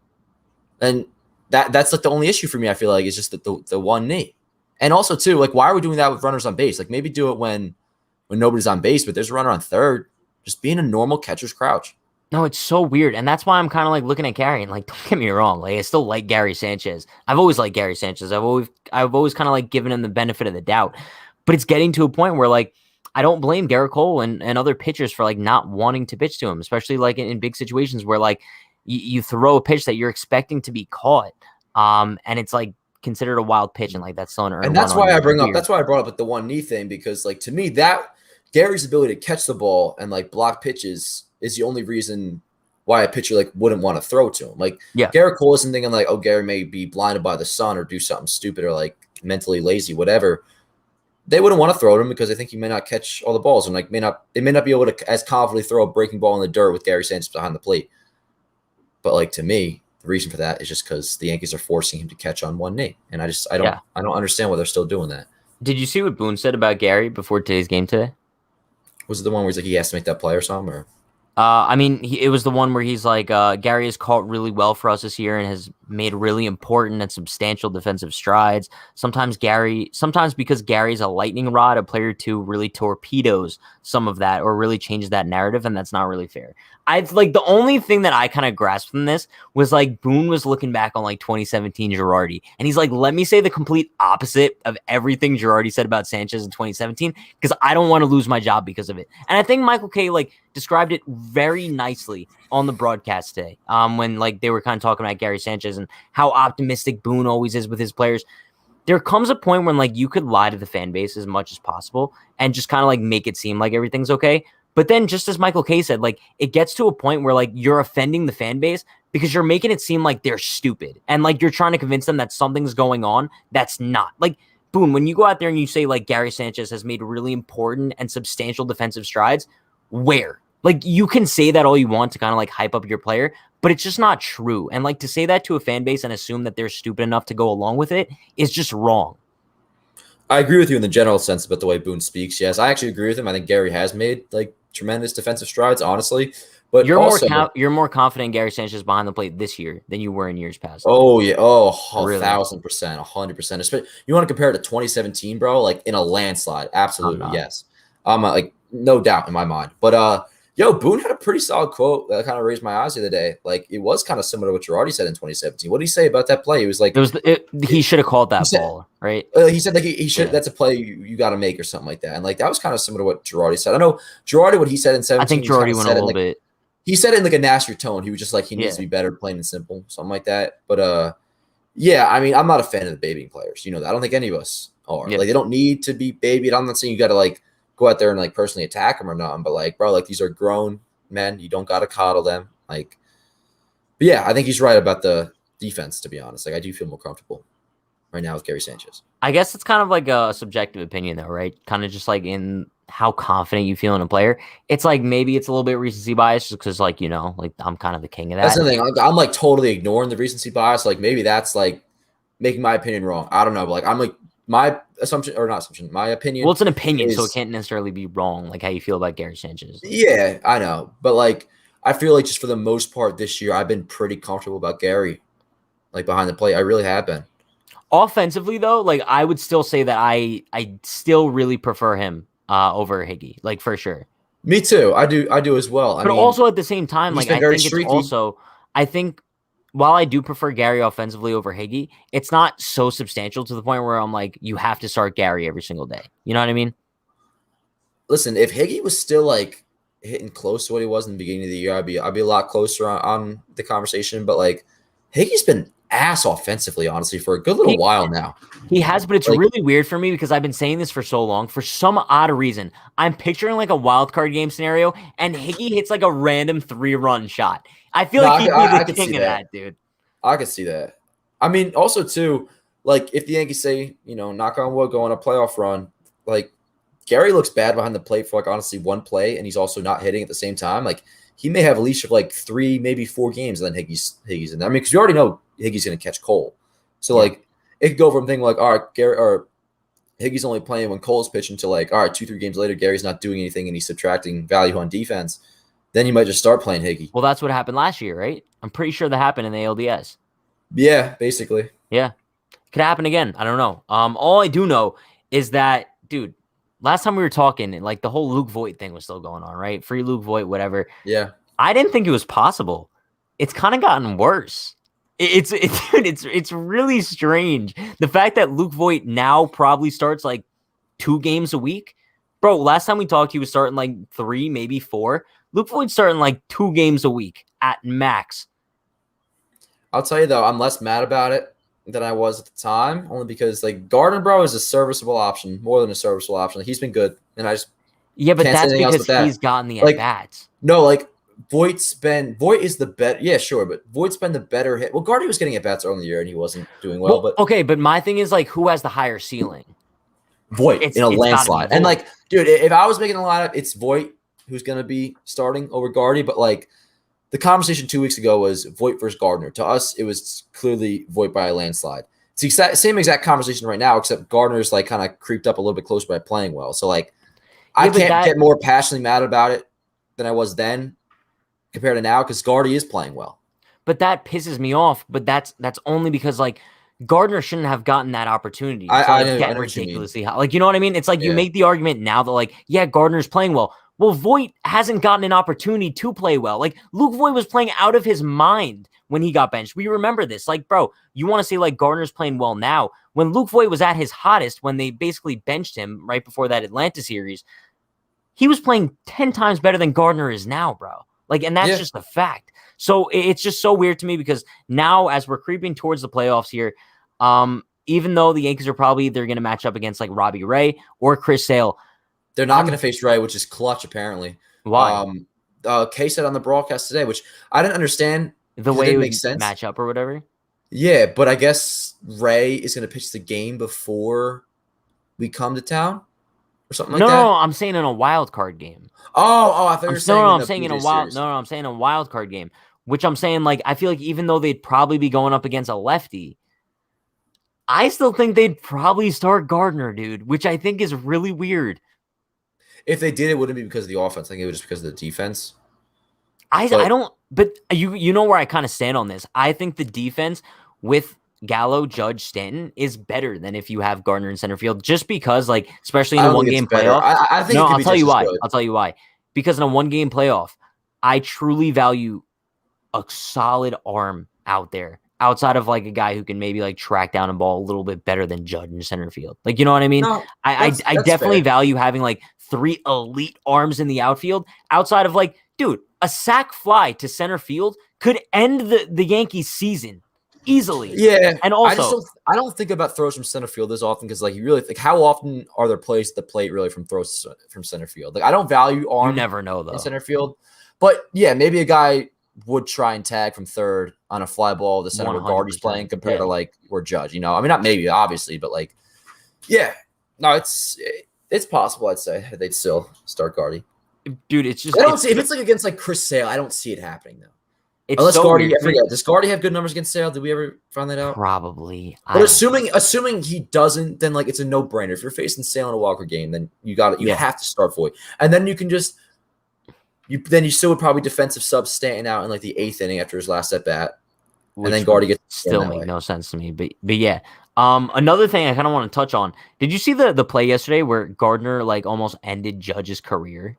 And that's like the only issue for me. I feel like is just the one knee. And also too, like why are we doing that with runners on base? Like maybe do it when nobody's on base, but there's a runner on third. Just being a normal catcher's crouch. No, it's so weird. And that's why I'm kind of like looking at Gary and like, don't get me wrong. Like I still like Gary Sanchez. I've always liked Gary Sanchez. I've always kind of like given him the benefit of the doubt. But it's getting to a point where like I don't blame Garrett Cole and other pitchers for like not wanting to pitch to him, especially like in big situations where like you throw a pitch that you're expecting to be caught. And it's like considered a wild pitch and like that's still an earned And that's run why on I you. bring up Weird. that's why I brought up with the one knee thing, because like to me that Gary's ability to catch the ball and like block pitches is the only reason why a pitcher like wouldn't want to throw to him. Like Yeah. Garrett Cole isn't thinking like, oh, Gary may be blinded by the sun or do something stupid or like mentally lazy, whatever. They wouldn't want to throw to him because they think he may not catch all the balls and like they may not be able to as confidently throw a breaking ball in the dirt with Gary Sanchez behind the plate. But like to me, the reason for that is just because the Yankees are forcing him to catch on one knee, and I don't understand why they're still doing that. Did you see what Boone said about Gary before today's game today? Was it the one where he's like he has to make that play or something? Or I mean, it was the one where he's like, Gary has caught really well for us this year and has made really important and substantial defensive strides. Sometimes because Gary's a lightning rod, a player two really torpedoes some of that or really changes that narrative, and that's not really fair. I've like the only thing that I kind of grasped from this was like Boone was looking back on like 2017 Girardi, and he's like, let me say the complete opposite of everything Girardi said about Sanchez in 2017 because I don't want to lose my job because of it. And I think Michael Kay like described it very nicely on the broadcast today when like they were kind of talking about Gary Sanchez and how optimistic Boone always is with his players. There comes a point when like you could lie to the fan base as much as possible and just kind of like make it seem like everything's okay. But then just as Michael Kay said, like it gets to a point where like you're offending the fan base because you're making it seem like they're stupid and like you're trying to convince them that something's going on that's not. Like Boone, when you go out there and you say like Gary Sanchez has made really important and substantial defensive strides, where? Like you can say that all you want to kind of like hype up your player, but it's just not true. And like to say that to a fan base and assume that they're stupid enough to go along with it is just wrong. I agree with you in the general sense about the way Boone speaks. Yes, I actually agree with him. I think Gary has made like tremendous defensive strides, honestly. But You're also, you're more confident in Gary Sanchez behind the plate this year than you were in years past. oh yeah, Really? 1,000%, 100%. Especially, you want to compare it to 2017, bro? Like in a landslide, absolutely, not. yes. Like no doubt in my mind. But yo, Boone had a pretty solid quote that kind of raised my eyes the other day. Like it was kind of similar to what Girardi said in 2017. What did he say about that play? He was like, He should have called that said- ball, right? he said like he should. Yeah. That's a play you got to make or something like that. And like that was kind of similar to what Girardi said. I know Girardi what he said in 17. I think he kinda Girardi went said a it little like, bit. He said it in like a nastier tone. He was just like he needs Yeah. to be better, plain and simple, something like that. But yeah, I mean, I'm not a fan of the babying players. You know that. I don't think any of us are. Yeah. Like they don't need to be babied. I'm not saying you got to like go out there and like personally attack them or nothing. But like, bro, like these are grown men. You don't got to coddle them. Like, but yeah, I think he's right about the defense. To be honest, like I do feel more comfortable right now with Gary Sanchez. I guess it's kind of like a subjective opinion, though, right? Kind of just like in how confident you feel in a player. It's like maybe it's a little bit recency bias just because, like, you know, like I'm kind of the king of that. That's the thing. I'm like totally ignoring the recency bias. Like maybe that's like making my opinion wrong. I don't know. But like I'm like my assumption or not assumption. My opinion. Well, it's an opinion, so it is- can't necessarily be wrong, like how you feel about Gary Sanchez. Yeah, I know. But like I feel like just for the most part this year, I've been pretty comfortable about Gary. like behind the plate. I really have been. Offensively, though, like I would still say that I still really prefer him over Higgy, like for sure. Me too. I do as well. I But mean, also at the same time, he's like been very streaky. I think while I do prefer Gary offensively over Higgy, it's not so substantial to the point where I'm like, you have to start Gary every single day. You know what I mean? Listen, if Higgy was still like hitting close to what he was in the beginning of the year, I'd be a lot closer on the conversation. But like Higgy's been ass offensively, honestly, for a good little while now. He has, but it's Like, really weird for me because I've been saying this for so long. For some odd reason, I'm picturing like a wild card game scenario, and Higgy hits like a random 3-run shot. I feel no, like he'd be I the could see king of that. that, dude. I could see that. I mean, also too, like if the Yankees say, knock on wood, go on a playoff run, like Gary looks bad behind the plate for like honestly one play, and he's also not hitting at the same time. Like he may have a leash of like 3, maybe 4 games, and then Higgy's in there. I mean, because we already know Higgy's going to catch Cole, so like it could go from thinking like, all right, Gary or Higgy's only playing when Cole's pitching to like, all right, 2, 3 games later, Gary's not doing anything and he's subtracting value on defense. Then you might just start playing Higgy. Well, that's what happened last year, right? I'm pretty sure that happened in the ALDS. Yeah, basically. Yeah. Could happen again. I don't know. All I do know is that, dude, last time we were talking, like the whole Luke Voigt thing was still going on, right? Free Luke Voigt, whatever. Yeah. I didn't think it was possible. It's kind of gotten worse. It's really strange. The fact that Luke Voigt now probably starts like 2 games a week. Bro, last time we talked, he was starting like 3, maybe 4. Luke Voigt's starting like 2 games a week at max. I'll tell you though, I'm less mad about it than I was at the time, only because like Gardner, bro, is a serviceable option, more than a serviceable option. Like, he's been good, and I just but can't say that's anything else because with that. he's gotten the Like, at bats. No, like Voigt is the better. Yeah, sure, but Voigt's been the better hit. Well, Gardner was getting at bats early in the year, and he wasn't doing well. But okay, but my thing is like, who has the higher ceiling? Voigt in a landslide. And like, dude, if I was making a lineup, it's Voigt who's going to be starting over Gardy. But like, the conversation 2 weeks ago was Voigt versus Gardner. To us, it was clearly Voigt by a landslide. It's the same exact conversation right now, except Gardner's like kind of creeped up a little bit closer by playing well. So like, I can't get more passionately mad about it than I was then compared to now, because Gardy is playing well. But that pisses me off. But that's only because like Gardner shouldn't have gotten that opportunity. I know ridiculously high. Like, you know what I mean? It's like you make the argument now that like, yeah, Gardner's playing well. Well, Voigt hasn't gotten an opportunity to play well. Like Luke Voigt was playing out of his mind when he got benched. We remember this. Like, bro, you want to say like Gardner's playing well now? When Luke Voigt was at his hottest, when they basically benched him right before that Atlanta series, he was playing 10 times better than Gardner is now, bro. Like, and that's just a fact. So it's just so weird to me because now as we're creeping towards the playoffs here, even though the Yankees are probably either going to match up against like Robbie Ray or Chris Sale, they're not going to face Ray, which is clutch apparently. Why? Kay said on the broadcast today, which I didn't understand the way it makes sense. Match up or whatever. Yeah, but I guess Ray is going to pitch the game before we come to town or something like that. No, I'm saying in a wild card game. Oh, I thought you were saying. I'm saying in a wild. No, I'm saying a wild card game. Which I'm saying, like, I feel like even though they'd probably be going up against a lefty, I still think they'd probably start Gardner, dude, which I think is really weird. If they did, it wouldn't be because of the offense. I think it was just because of the defense. I don't, but you know where I kind of stand on this. I think the defense with Gallo, Judge, Stanton is better than if you have Gardner in center field, just because, like, especially in a one-game playoff. I think no, I'll tell you why. I'll tell you why. Because in a one-game playoff, I truly value a solid arm out there, outside of like a guy who can maybe like track down a ball a little bit better than Judge in center field. Like, you know what I mean? No, I definitely value having like 3 elite arms in the outfield outside of like, dude, a sac fly to center field could end the Yankees season easily. Yeah. And also, I don't think about throws from center field as often because like you really think how often are there plays at the plate really from throws from center field? Like I don't value arm. You never know though. In center field. But yeah, maybe a guy would try and tag from third on a fly ball the center where Gardy's playing compared to like where Judge, you know. I mean, not maybe, obviously, but like, yeah. No, it's possible, I'd say. They'd still start Gardy. Dude, it's just if it's like against like Chris Sale, I don't see it happening though. It's unless so Gardy, weird. I forget. Does Gardy have good numbers against Sale? Did we ever find that out? Probably. But assuming he doesn't, then like it's a no-brainer. If you're facing Sale in a Walker game, then you have to start Voigt. And then you can just you still would probably defensive sub Stanton out in like the 8th inning after his last at bat. and then which would Guardy gets still that make way. no sense to me. But yeah. Another thing I kind of want to touch on. Did you see the play yesterday where Gardner like almost ended Judge's career?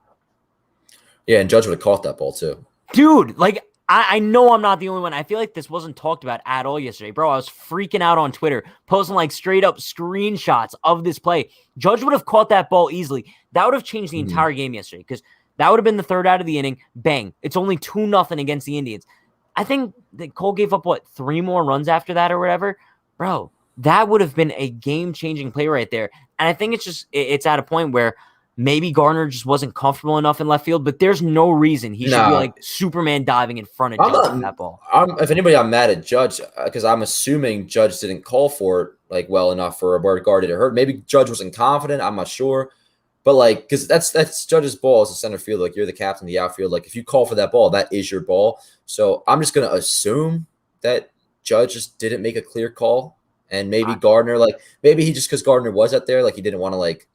Yeah, and Judge would have caught that ball too. Dude, like I know I'm not the only one. I feel like this wasn't talked about at all yesterday. Bro, I was freaking out on Twitter, posting like straight up screenshots of this play. Judge would have caught that ball easily. That would have changed the entire game yesterday because that would have been the third out of the inning. Bang. It's only 2-0 against the Indians. I think that Cole gave up, 3 more runs after that or whatever? Bro, that would have been a game-changing play right there. And I think it's at a point where maybe Gardner just wasn't comfortable enough in left field, but there's no reason he should be like Superman diving in front of Judge with that ball. If anybody, I'm mad at Judge because I'm assuming Judge didn't call for it like well enough for a Guardy to hurt. Maybe Judge wasn't confident. I'm not sure. But like, because that's Judge's ball as a center field. Like you're the captain of the outfield. Like if you call for that ball, that is your ball. So I'm just gonna assume that Judge just didn't make a clear call, and maybe Gardner, like maybe he just because Gardner was out there, like he didn't want to like,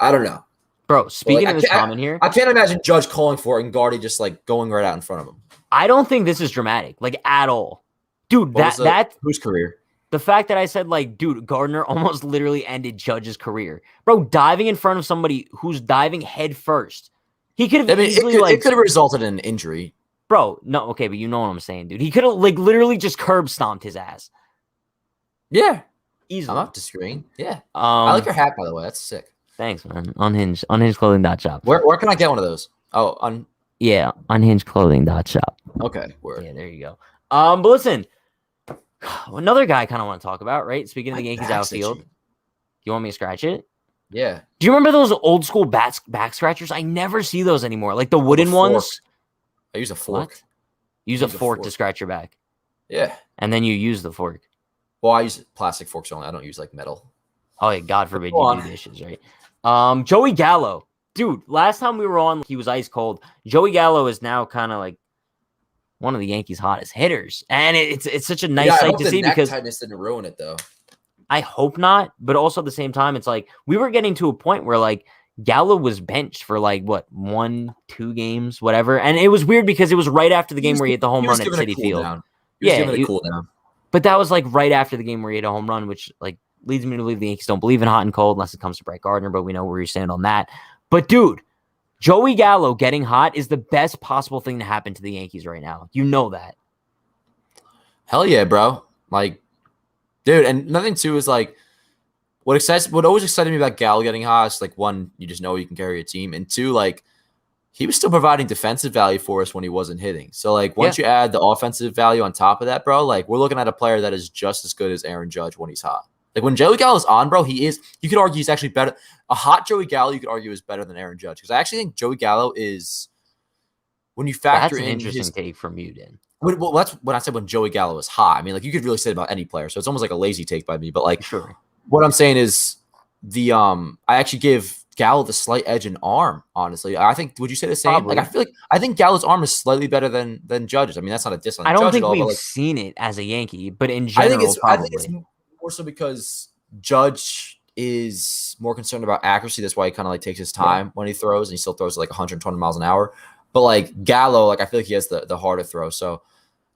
I don't know. Bro, speaking of this comment here, I can't imagine Judge calling for it and Guardy just like going right out in front of him. I don't think this is dramatic, like at all, dude. That whose career? The fact that I said, like, dude, Gardner almost literally ended Judge's career. Bro, diving in front of somebody who's diving head first. He could have easily, it could have resulted in an injury. Bro, no, okay, but you know what I'm saying, dude. He could have, like, literally just curb stomped his ass. Yeah. Easily. I'm not disagreeing. Yeah. I like your hat, by the way. That's sick. Thanks, man. Unhingedclothing.shop. Where can I get one of those? Oh, yeah, unhingedclothing.shop. Okay, word. Yeah, there you go. But listen, another guy I kind of want to talk about, right? Speaking of the Yankees outfield. You want me to scratch it? Yeah. Do you remember those old school back scratchers? I never see those anymore. Like the wooden ones. I use a fork. What? Use a fork to scratch your back. Yeah. And then you use the fork. Well, I use plastic forks only. I don't use like metal. Oh, yeah, God forbid you do dishes, right? Joey Gallo. Dude, last time we were on, he was ice cold. Joey Gallo is now kind of like one of the Yankees' hottest hitters. And it's such a nice sight to see because tightness didn't ruin it though. I hope not, but also at the same time, it's like we were getting to a point where like Gallo was benched for like what 1-2 games, whatever, and it was weird because it was right after the game where he hit the home run at Citi Field. But that was like right after the game where he hit a home run, which like leads me to believe the Yankees don't believe in hot and cold unless it comes to Brett Gardner. But we know where you stand on that. But dude, Joey Gallo getting hot is the best possible thing to happen to the Yankees right now. You know that. Hell yeah, bro! Like. Dude, and nothing too is like what always excited me about Gallo getting hot is like one, you just know you can carry a team, and two, like he was still providing defensive value for us when he wasn't hitting. So like once you add the offensive value on top of that, bro, like we're looking at a player that is just as good as Aaron Judge when he's hot. Like when Joey Gallo's on, bro, you could argue he's actually better. A hot Joey Gallo, you could argue is better than Aaron Judge because I actually think Joey Gallo is when you factor in an interesting take from you, Dan. Well, that's when I said when Joey Gallo is hot. I mean, like you could really say it about any player, so it's almost like a lazy take by me. But like, sure. What I'm saying is I actually give Gallo the slight edge in arm. Honestly, I think. Would you say the same? Probably. Like, I think Gallo's arm is slightly better than Judge's. I mean, that's not a diss on I don't Judge think at all, we've but, like, seen it as a Yankee, but in general, I think it's more so because Judge is more concerned about accuracy. That's why he kind of like takes his time when he throws, and he still throws like 120 miles an hour. But like Gallo, like I feel like he has the harder throw. So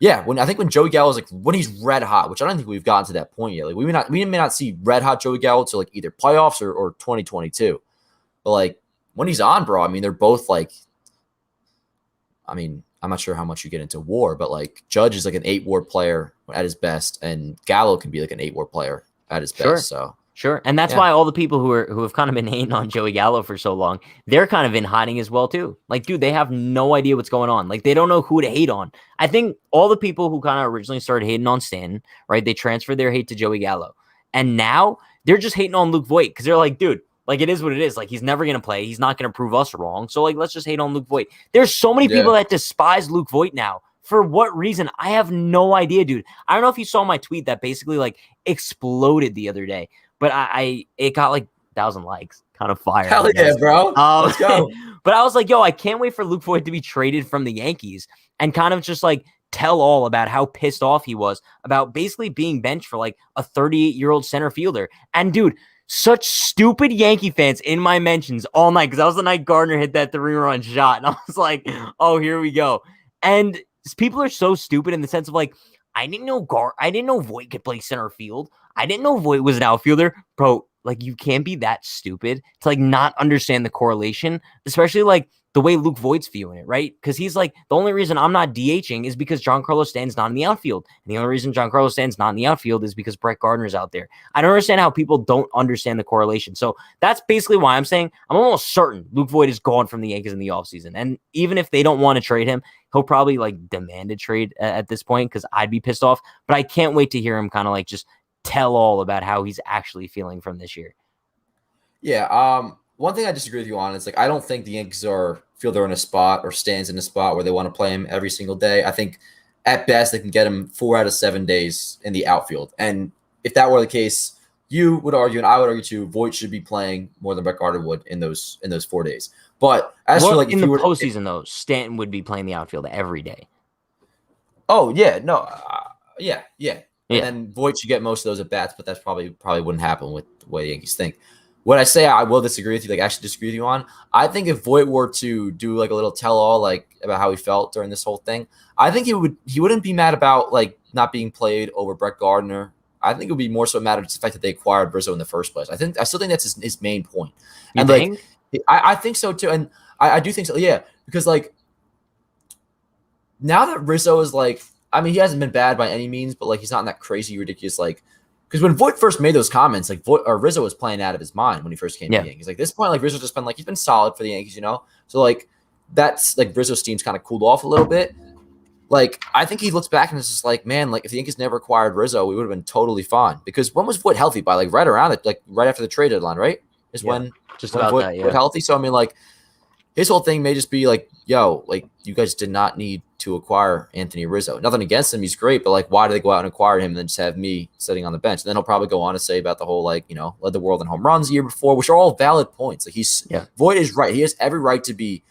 yeah, when Joey Gallo is like when he's red hot, which I don't think we've gotten to that point yet. Like we may not see red hot Joey Gallo till like either playoffs or 2022. But like when he's on, bro, I mean they're both like. I mean, I'm not sure how much you get into WAR, but like Judge is like an 8 WAR player at his best, and Gallo can be like an 8 WAR player at his best. So. Sure. And that's why all the people who have kind of been hating on Joey Gallo for so long, they're kind of in hiding as well, too. Like, dude, they have no idea what's going on. Like, they don't know who to hate on. I think all the people who kind of originally started hating on Stanton, right, they transferred their hate to Joey Gallo. And now they're just hating on Luke Voit because they're like, dude, like, it is what it is. Like, he's never going to play. He's not going to prove us wrong. So, like, let's just hate on Luke Voit. There's so many people that despise Luke Voit now. For what reason? I have no idea, dude. I don't know if you saw my tweet that basically, like, exploded the other day. But it got like 1,000 likes, kind of fire. Hell yeah, bro. Let's go. But I was like, yo, I can't wait for Luke Voit to be traded from the Yankees and kind of just like tell all about how pissed off he was about basically being benched for like a 38-year-old center fielder. And dude, such stupid Yankee fans in my mentions all night because that was the night Gardner hit that 3-run shot. And I was like, oh, here we go. And people are so stupid in the sense of like, I didn't know Voit could play center field. I didn't know Voit was an outfielder, bro. Like, you can't be that stupid to like not understand the correlation, especially like the way Luke Voigt's viewing it, right? Because he's like, the only reason I'm not DHing is because Giancarlo Stanton's not in the outfield. And the only reason Giancarlo Stanton's not in the outfield is because Brett Gardner's out there. I don't understand how people don't understand the correlation. So that's basically why I'm saying I'm almost certain Luke Voigt is gone from the Yankees in the offseason. And even if they don't want to trade him, he'll probably like demand a trade at this point because I'd be pissed off. But I can't wait to hear him kind of like just tell all about how he's actually feeling from this year. Yeah. One thing I disagree with you on is like I don't think the Yankees feel they're in a spot or stands in a spot where they want to play him every single day. I think at best they can get him 4 out of 7 days in the outfield. And if that were the case, you would argue, and I would argue too, Voit should be playing more than Brett Gardner would in those 4 days. But as for like in the postseason though, Stanton would be playing the outfield every day. Oh yeah, no, yeah. And then Voit should get most of those at bats, but that's probably wouldn't happen with the way the Yankees think. What I say I will disagree with you, like actually disagree with you on. I think if Voit were to do like a little tell-all like about how he felt during this whole thing, I think he wouldn't be mad about like not being played over Brett Gardner. I think it would be more so mad at the fact that they acquired Rizzo in the first place. I still think that's his main point. And like I think so too, and I do think so. Yeah, because like now that Rizzo is like, I mean, he hasn't been bad by any means, but like he's not in that crazy ridiculous like. Because when Voit first made those comments, like Rizzo was playing out of his mind when he first came to the Yankees. Like this point, like Rizzo's just been like he's been solid for the Yankees, you know. So like that's like Rizzo's team's kind of cooled off a little bit. Like I think he looks back and is just like, man, like if the Yankees never acquired Rizzo, we would have been totally fine. Because when was Voit healthy? By like right around it, like right after the trade deadline, right? Is when just about Voit that, Voit healthy. So I mean, like his whole thing may just be like, yo, like you guys did not need to acquire Anthony Rizzo. Nothing against him. He's great, but like, why did they go out and acquire him and then just have me sitting on the bench? And then he'll probably go on to say about the whole, like, you know, led the world in home runs the year before, which are all valid points. Like Voit is right. He has every right to be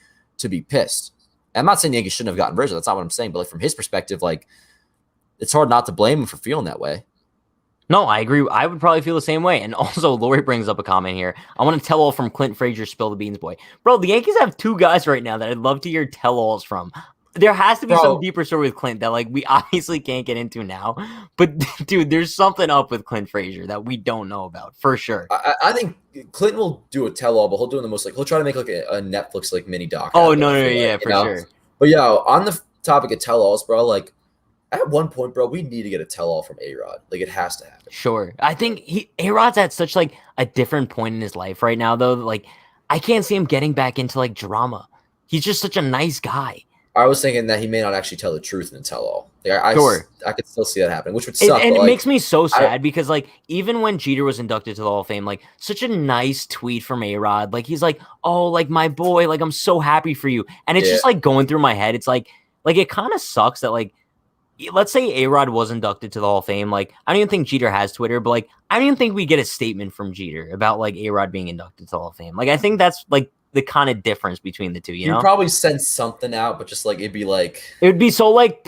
pissed. And I'm not saying the Yankees shouldn't have gotten Rizzo. That's not what I'm saying. But like from his perspective, like it's hard not to blame him for feeling that way. No, I agree. I would probably feel the same way. And also, Lori brings up a comment here. I want to tell all from Clint Frazier, Spill the Beans Boy. Bro, the Yankees have 2 guys right now that I'd love to hear tell-alls from. There has to be some deeper story with Clint that, like, we obviously can't get into now. But, dude, there's something up with Clint Frazier that we don't know about, for sure. I think Clinton will do a tell-all, but he'll do it in the most, like, he'll try to make, like, a Netflix, like, mini doc. Oh, no, yeah, for sure. But, yeah, on the topic of tell-alls, bro, like, at one point, bro, we need to get a tell-all from A-Rod. Like, it has to happen. Sure. I think A-Rod's at such, like, a different point in his life right now, though. Like, I can't see him getting back into, like, drama. He's just such a nice guy. I was thinking that he may not actually tell the truth in the tell-all. Like, I could still see that happening, which would suck. And it makes me so sad because, like, even when Jeter was inducted to the Hall of Fame, like, such a nice tweet from A-Rod. Like, he's like, oh, like, my boy, like, I'm so happy for you. And it's just, like, going through my head. It's like it kind of sucks that, like, let's say A-Rod was inducted to the Hall of Fame. Like, I don't even think Jeter has Twitter, but, like, I don't even think we get a statement from Jeter about, like, A-Rod being inducted to the Hall of Fame. Like, I think that's, like, the kind of difference between the two, you know? You'd probably send something out, but just, like, it'd be, like... It would be so, like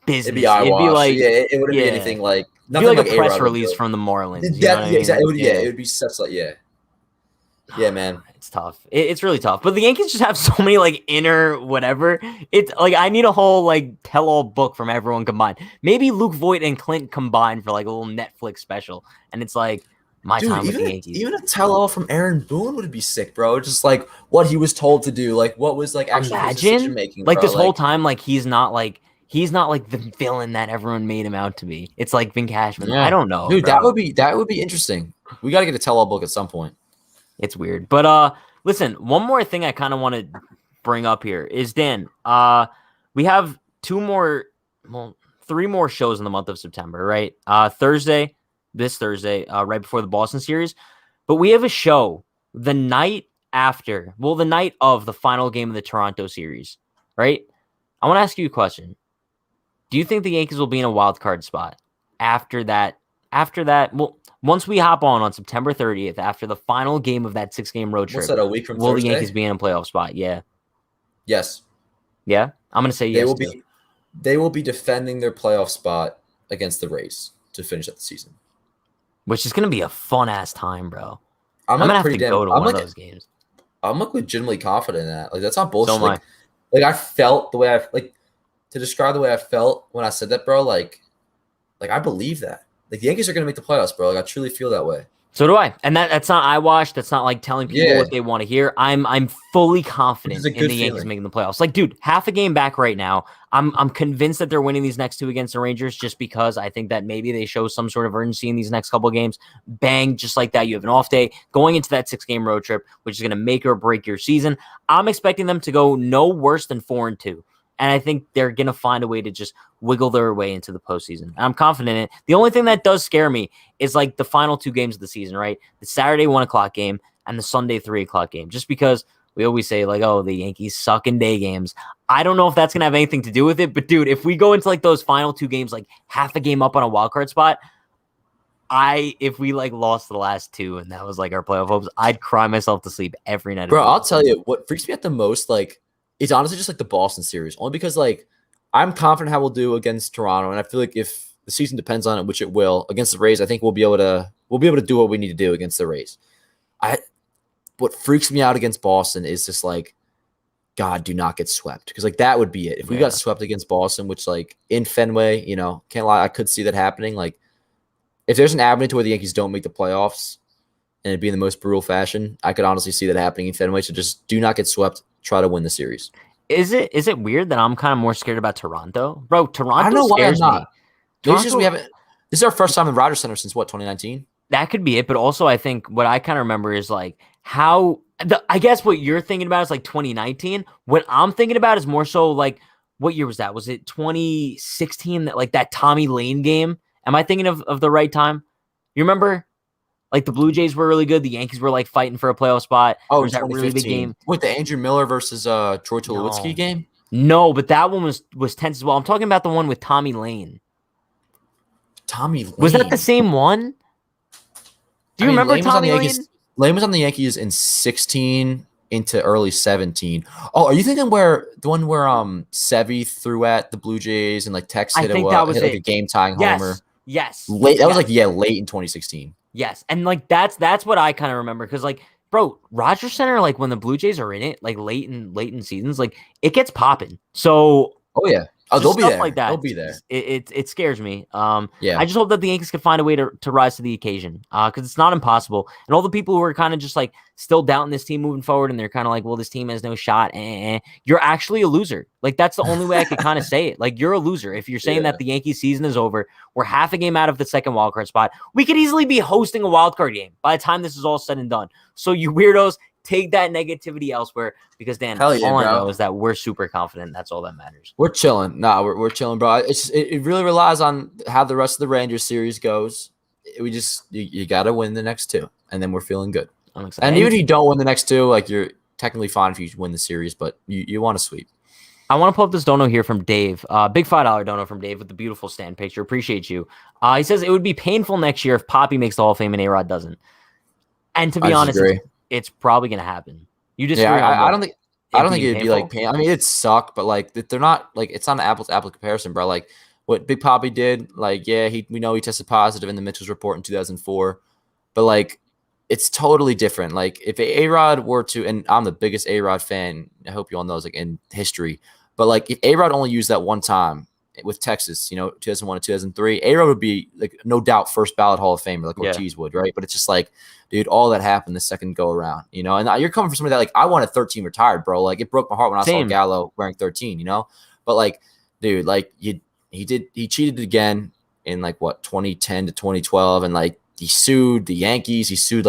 business. It'd be eyewash. It'd be, like... Yeah, it wouldn't be anything, like... Nothing like a press release from the Marlins. Exactly. It would be such, like, Yeah, man. It's tough. It's really tough. But the Yankees just have so many, like, inner whatever. It's, like, I need a whole, like, tell-all book from everyone combined. Maybe Luke Voit and Clint combined for, like, a little Netflix special. And it's, like, time with the Yankees. Even a tell-all from Aaron Boone would be sick, bro. Just, like, what he was told to do. Like, what was, like, actually decision-making, like, this whole time, like, he's not, like, the villain that everyone made him out to be. It's, like, Vin Cashman. Yeah. I don't know, dude, bro. That would be interesting. We got to get a tell-all book at some point. It's weird. But listen, one more thing I kind of want to bring up here is, Dan, we have 3 more shows in the month of September, right? This Thursday, right before the Boston series. But we have a show the night of the final game of the Toronto series, right? I want to ask you a question. Do you think the Yankees will be in a wild card spot after that? Well, once we hop on September 30th, after the final game of that 6-game road trip, what's that, a week from will Thursday? the Yankees be in a playoff spot? Yeah. Yes. Yeah? I'm going to say yes. They will be defending their playoff spot against the Rays to finish up the season. Which is going to be a fun-ass time, bro. I'm going to have to go to one of those games. I'm, like, legitimately confident in that. Like, that's not bullshit. So like I felt the way to describe the way I felt when I said that, bro, like I believe that. Like the Yankees are gonna make the playoffs, bro. Like I truly feel that way. So do I. And that's not eyewash. That's not like telling people Yeah, what they want to hear. I'm fully which is confident a in good the Yankees feeling. making the playoffs. Like, dude, half a game back right now. I'm convinced that they're winning these next two against the Rangers just because I think that maybe they show some sort of urgency in these next couple of games. Bang, just like that. You have an off day going into that 6-game road trip, which is going to make or break your season. I'm expecting them to go no worse than 4-2. And I think they're going to find a way to just wiggle their way into the postseason. And I'm confident in it. The only thing that does scare me is like the final 2 games of the season, right? The Saturday 1:00 game and the Sunday 3:00 game. Just because we always say like, oh, the Yankees suck in day games. I don't know if that's going to have anything to do with it. But dude, if we go into like those final 2 games, like half a game up on a wild card spot, if we like lost the last 2 and that was like our playoff hopes, I'd cry myself to sleep every night. Bro, I'll tell you what freaks me out the most, like, is honestly just like the Boston series. Only because like I'm confident how we'll do against Toronto, and I feel like if the season depends on it, which it will, against the Rays, I think we'll be able to do what we need to do against the Rays. What freaks me out against Boston is just like, God, do not get swept. Because like that would be it. If we got swept against Boston, which like in Fenway, can't lie, I could see that happening. Like if there's an avenue to where the Yankees don't make the playoffs and it'd be in the most brutal fashion, I could honestly see that happening in Fenway. So just do not get swept. Try to win the series. Is it weird that I'm kind of more scared about Toronto? Bro, Toronto I don't know why I'm scares not. me. Maybe it's just we haven't. This is our first time in Rogers Center since what, 2019? That could be it, but also I think what I kind of remember is like I guess what you're thinking about is like 2019. What I'm thinking about is more so like, what year was that? Was it 2016? Like that Tommy Lane game? Am I thinking of the right time? You remember? Like the Blue Jays were really good. The Yankees were like fighting for a playoff spot. Oh, There's that really big 2015. game. Wait, the Andrew Miller versus Troy Tulowitzki game? No, but that one was tense as well. I'm talking about the one with Tommy Lane. Tommy Lane. Was that the same one? Do you remember Tommy Lane? Lane was on the Yankees in 16 into early 17. Oh, are you thinking the one where Sevy threw at the Blue Jays and like Tex hit like a game tying homer? Yes. Late in 2016. Yes. And like that's what I kind of remember, because like, bro, Rogers Center, like when the Blue Jays are in it, like late in seasons, like it gets popping. So oh yeah. Oh, they'll be there. Like that. They'll be there. It scares me. Yeah. I just hope that the Yankees can find a way to rise to the occasion, because it's not impossible. And all the people who are kind of just like still doubting this team moving forward, and they're kind of like, well, this team has no shot. You're actually a loser. Like that's the only way I could kind of say it. Like you're a loser if you're saying that the Yankees season is over. We're half a game out of the second wildcard spot. We could easily be hosting a wildcard game by the time this is all said and done. So you weirdos, take that negativity elsewhere, because Dan, all I know is that we're super confident. That's all that matters. We're chilling. No, we're chilling, bro. It really relies on how the rest of the Rangers series goes. We just you got to win the next 2, and then we're feeling good. I'm excited. And even if you don't win the next 2, like you're technically fine if you win the series, but you want to sweep. I want to pull up this dono here from Dave. Big $5 dono from Dave with the beautiful stand picture. Appreciate you. He says it would be painful next year if Poppy makes the Hall of Fame and A-Rod doesn't. And to be honest, it's probably going to happen. You disagree? Yeah, I don't think it'd be like pain. I mean, it'd suck, but like they're not like, it's not an apples to apple comparison, bro. Like what Big Poppy did, like we know he tested positive in the Mitchell's report in 2004, but like it's totally different. Like if A-Rod were to, and I'm the biggest A-Rod fan, I hope you all know, like in history, but like if A-Rod only used that one time with Texas, 2001 to 2003, A-Rod would be like no doubt first ballot Hall of Famer, like Ortiz would, right? But it's just like, dude, all that happened the second go around, and you're coming from somebody that like, I wanted 13 retired, bro. Like it broke my heart when I saw Gallo wearing 13, but like, dude, like he cheated again in like what, 2010 to 2012. And like he sued the Yankees. He sued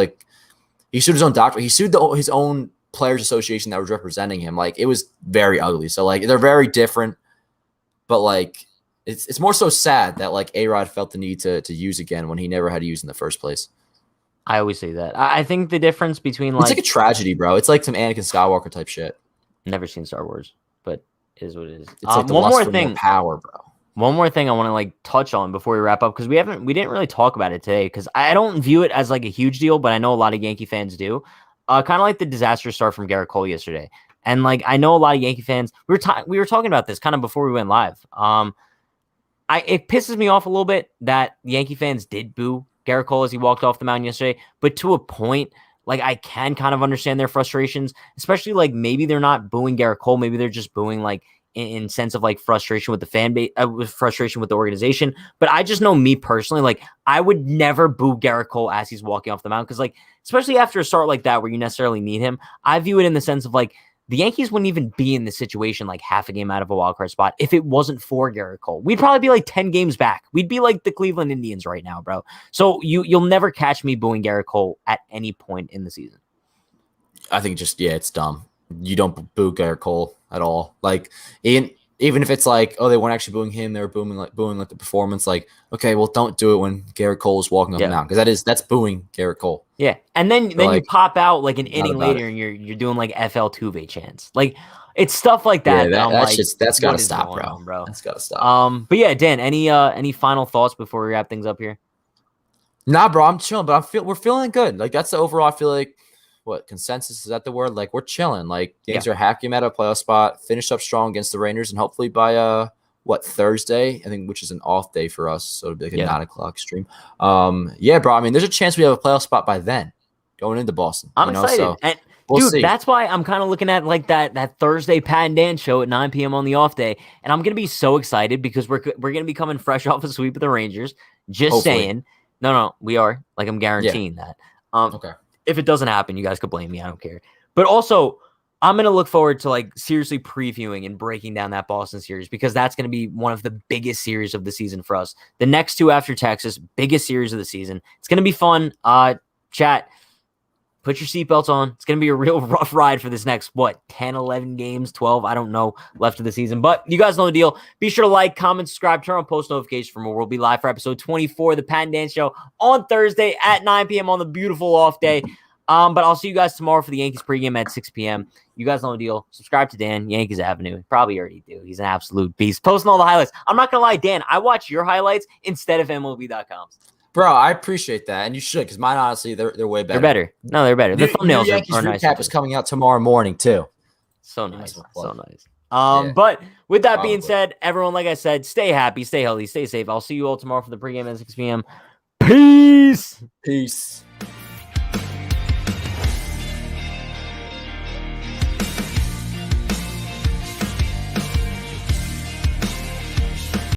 his own doctor. He sued his own players association that was representing him. Like it was very ugly. So like, they're very different. But like it's more so sad that like A-Rod felt the need to use again when he never had to use in the first place. I always say that. I think the difference between it's like a tragedy, bro. It's like some Anakin Skywalker type shit. Never seen Star Wars, but it is what it is. It's like the one more thing, power, bro. One more thing I want to like touch on before we wrap up, because we didn't really talk about it today, because I don't view it as like a huge deal, but I know a lot of Yankee fans do. Kind of like the disastrous start from Garrett Cole yesterday. And like I know a lot of Yankee fans. We were talking about this kind of before we went live. It pisses me off a little bit that Yankee fans did boo Garrett Cole as he walked off the mound yesterday. But to a point, like I can kind of understand their frustrations, especially like maybe they're not booing Garrett Cole, maybe they're just booing like in sense of like frustration with the fan base, with frustration with the organization. But I just know me personally, like I would never boo Garrett Cole as he's walking off the mound because like especially after a start like that where you necessarily need him, I view it in the sense of like the Yankees wouldn't even be in this situation like half a game out of a wild card spot if it wasn't for Garrett Cole. We'd probably be like 10 games back. We'd be like the Cleveland Indians right now, bro. So you'll never catch me booing Garrett Cole at any point in the season. I think just it's dumb. You don't boo Garrett Cole at all. Like even if it's like, oh, they weren't actually booing him, they were booing like the performance. Like, okay, well, don't do it when Garrett Cole is walking up and down because that's booing Garrett Cole. Yeah, and then like, you pop out like an inning later and you're doing like FL Tuve chants. Like it's stuff like that. Yeah, that's gotta stop, bro. That's gotta stop. But yeah, Dan, any final thoughts before we wrap things up here? Nah, bro, I'm chilling, but we're feeling good. Like that's the overall. I feel like what consensus is that the word? Like we're chilling. Like Yankees are half game out of a playoff spot. Finished up strong against the Rangers, and hopefully by Thursday, I think, which is an off day for us, so it'll be like a 9:00 stream. Yeah, bro. I mean, there's a chance we have a playoff spot by then, going into Boston. I'm excited, so and we'll dude, see. that's why I'm kind of looking at like that Thursday Pat and Dan show at 9 p.m. on the off day, and I'm gonna be so excited because we're gonna be coming fresh off a sweep of the Rangers. Just hopefully. Saying, no, we are. Like I'm guaranteeing that. Okay. If it doesn't happen, you guys could blame me. I don't care. But also, I'm going to look forward to like seriously previewing and breaking down that Boston series because that's going to be one of the biggest series of the season for us. The next two after Texas, biggest series of the season. It's going to be fun. Chat, put your seatbelts on. It's going to be a real rough ride for this next, 10, 11 games, 12, I don't know, left of the season. But you guys know the deal. Be sure to like, comment, subscribe, turn on post notifications for more. We'll be live for episode 24 of the Pat and Dan Show on Thursday at 9 p.m. on the beautiful off day. But I'll see you guys tomorrow for the Yankees pregame at 6 p.m. You guys know the deal. Subscribe to Dan, Yankees Avenue. You probably already do. He's an absolute beast. Posting all the highlights. I'm not going to lie, Dan, I watch your highlights instead of MLB.com's. Bro, I appreciate that, and you should, because mine, honestly, they're way better. They're better. No, they're better. The thumbnails Yankees are nice. recap is coming out tomorrow morning, too. So nice. So nice. But with that being said, everyone, like I said, stay happy, stay healthy, stay safe. I'll see you all tomorrow for the pregame at 6 p.m. Peace. Peace.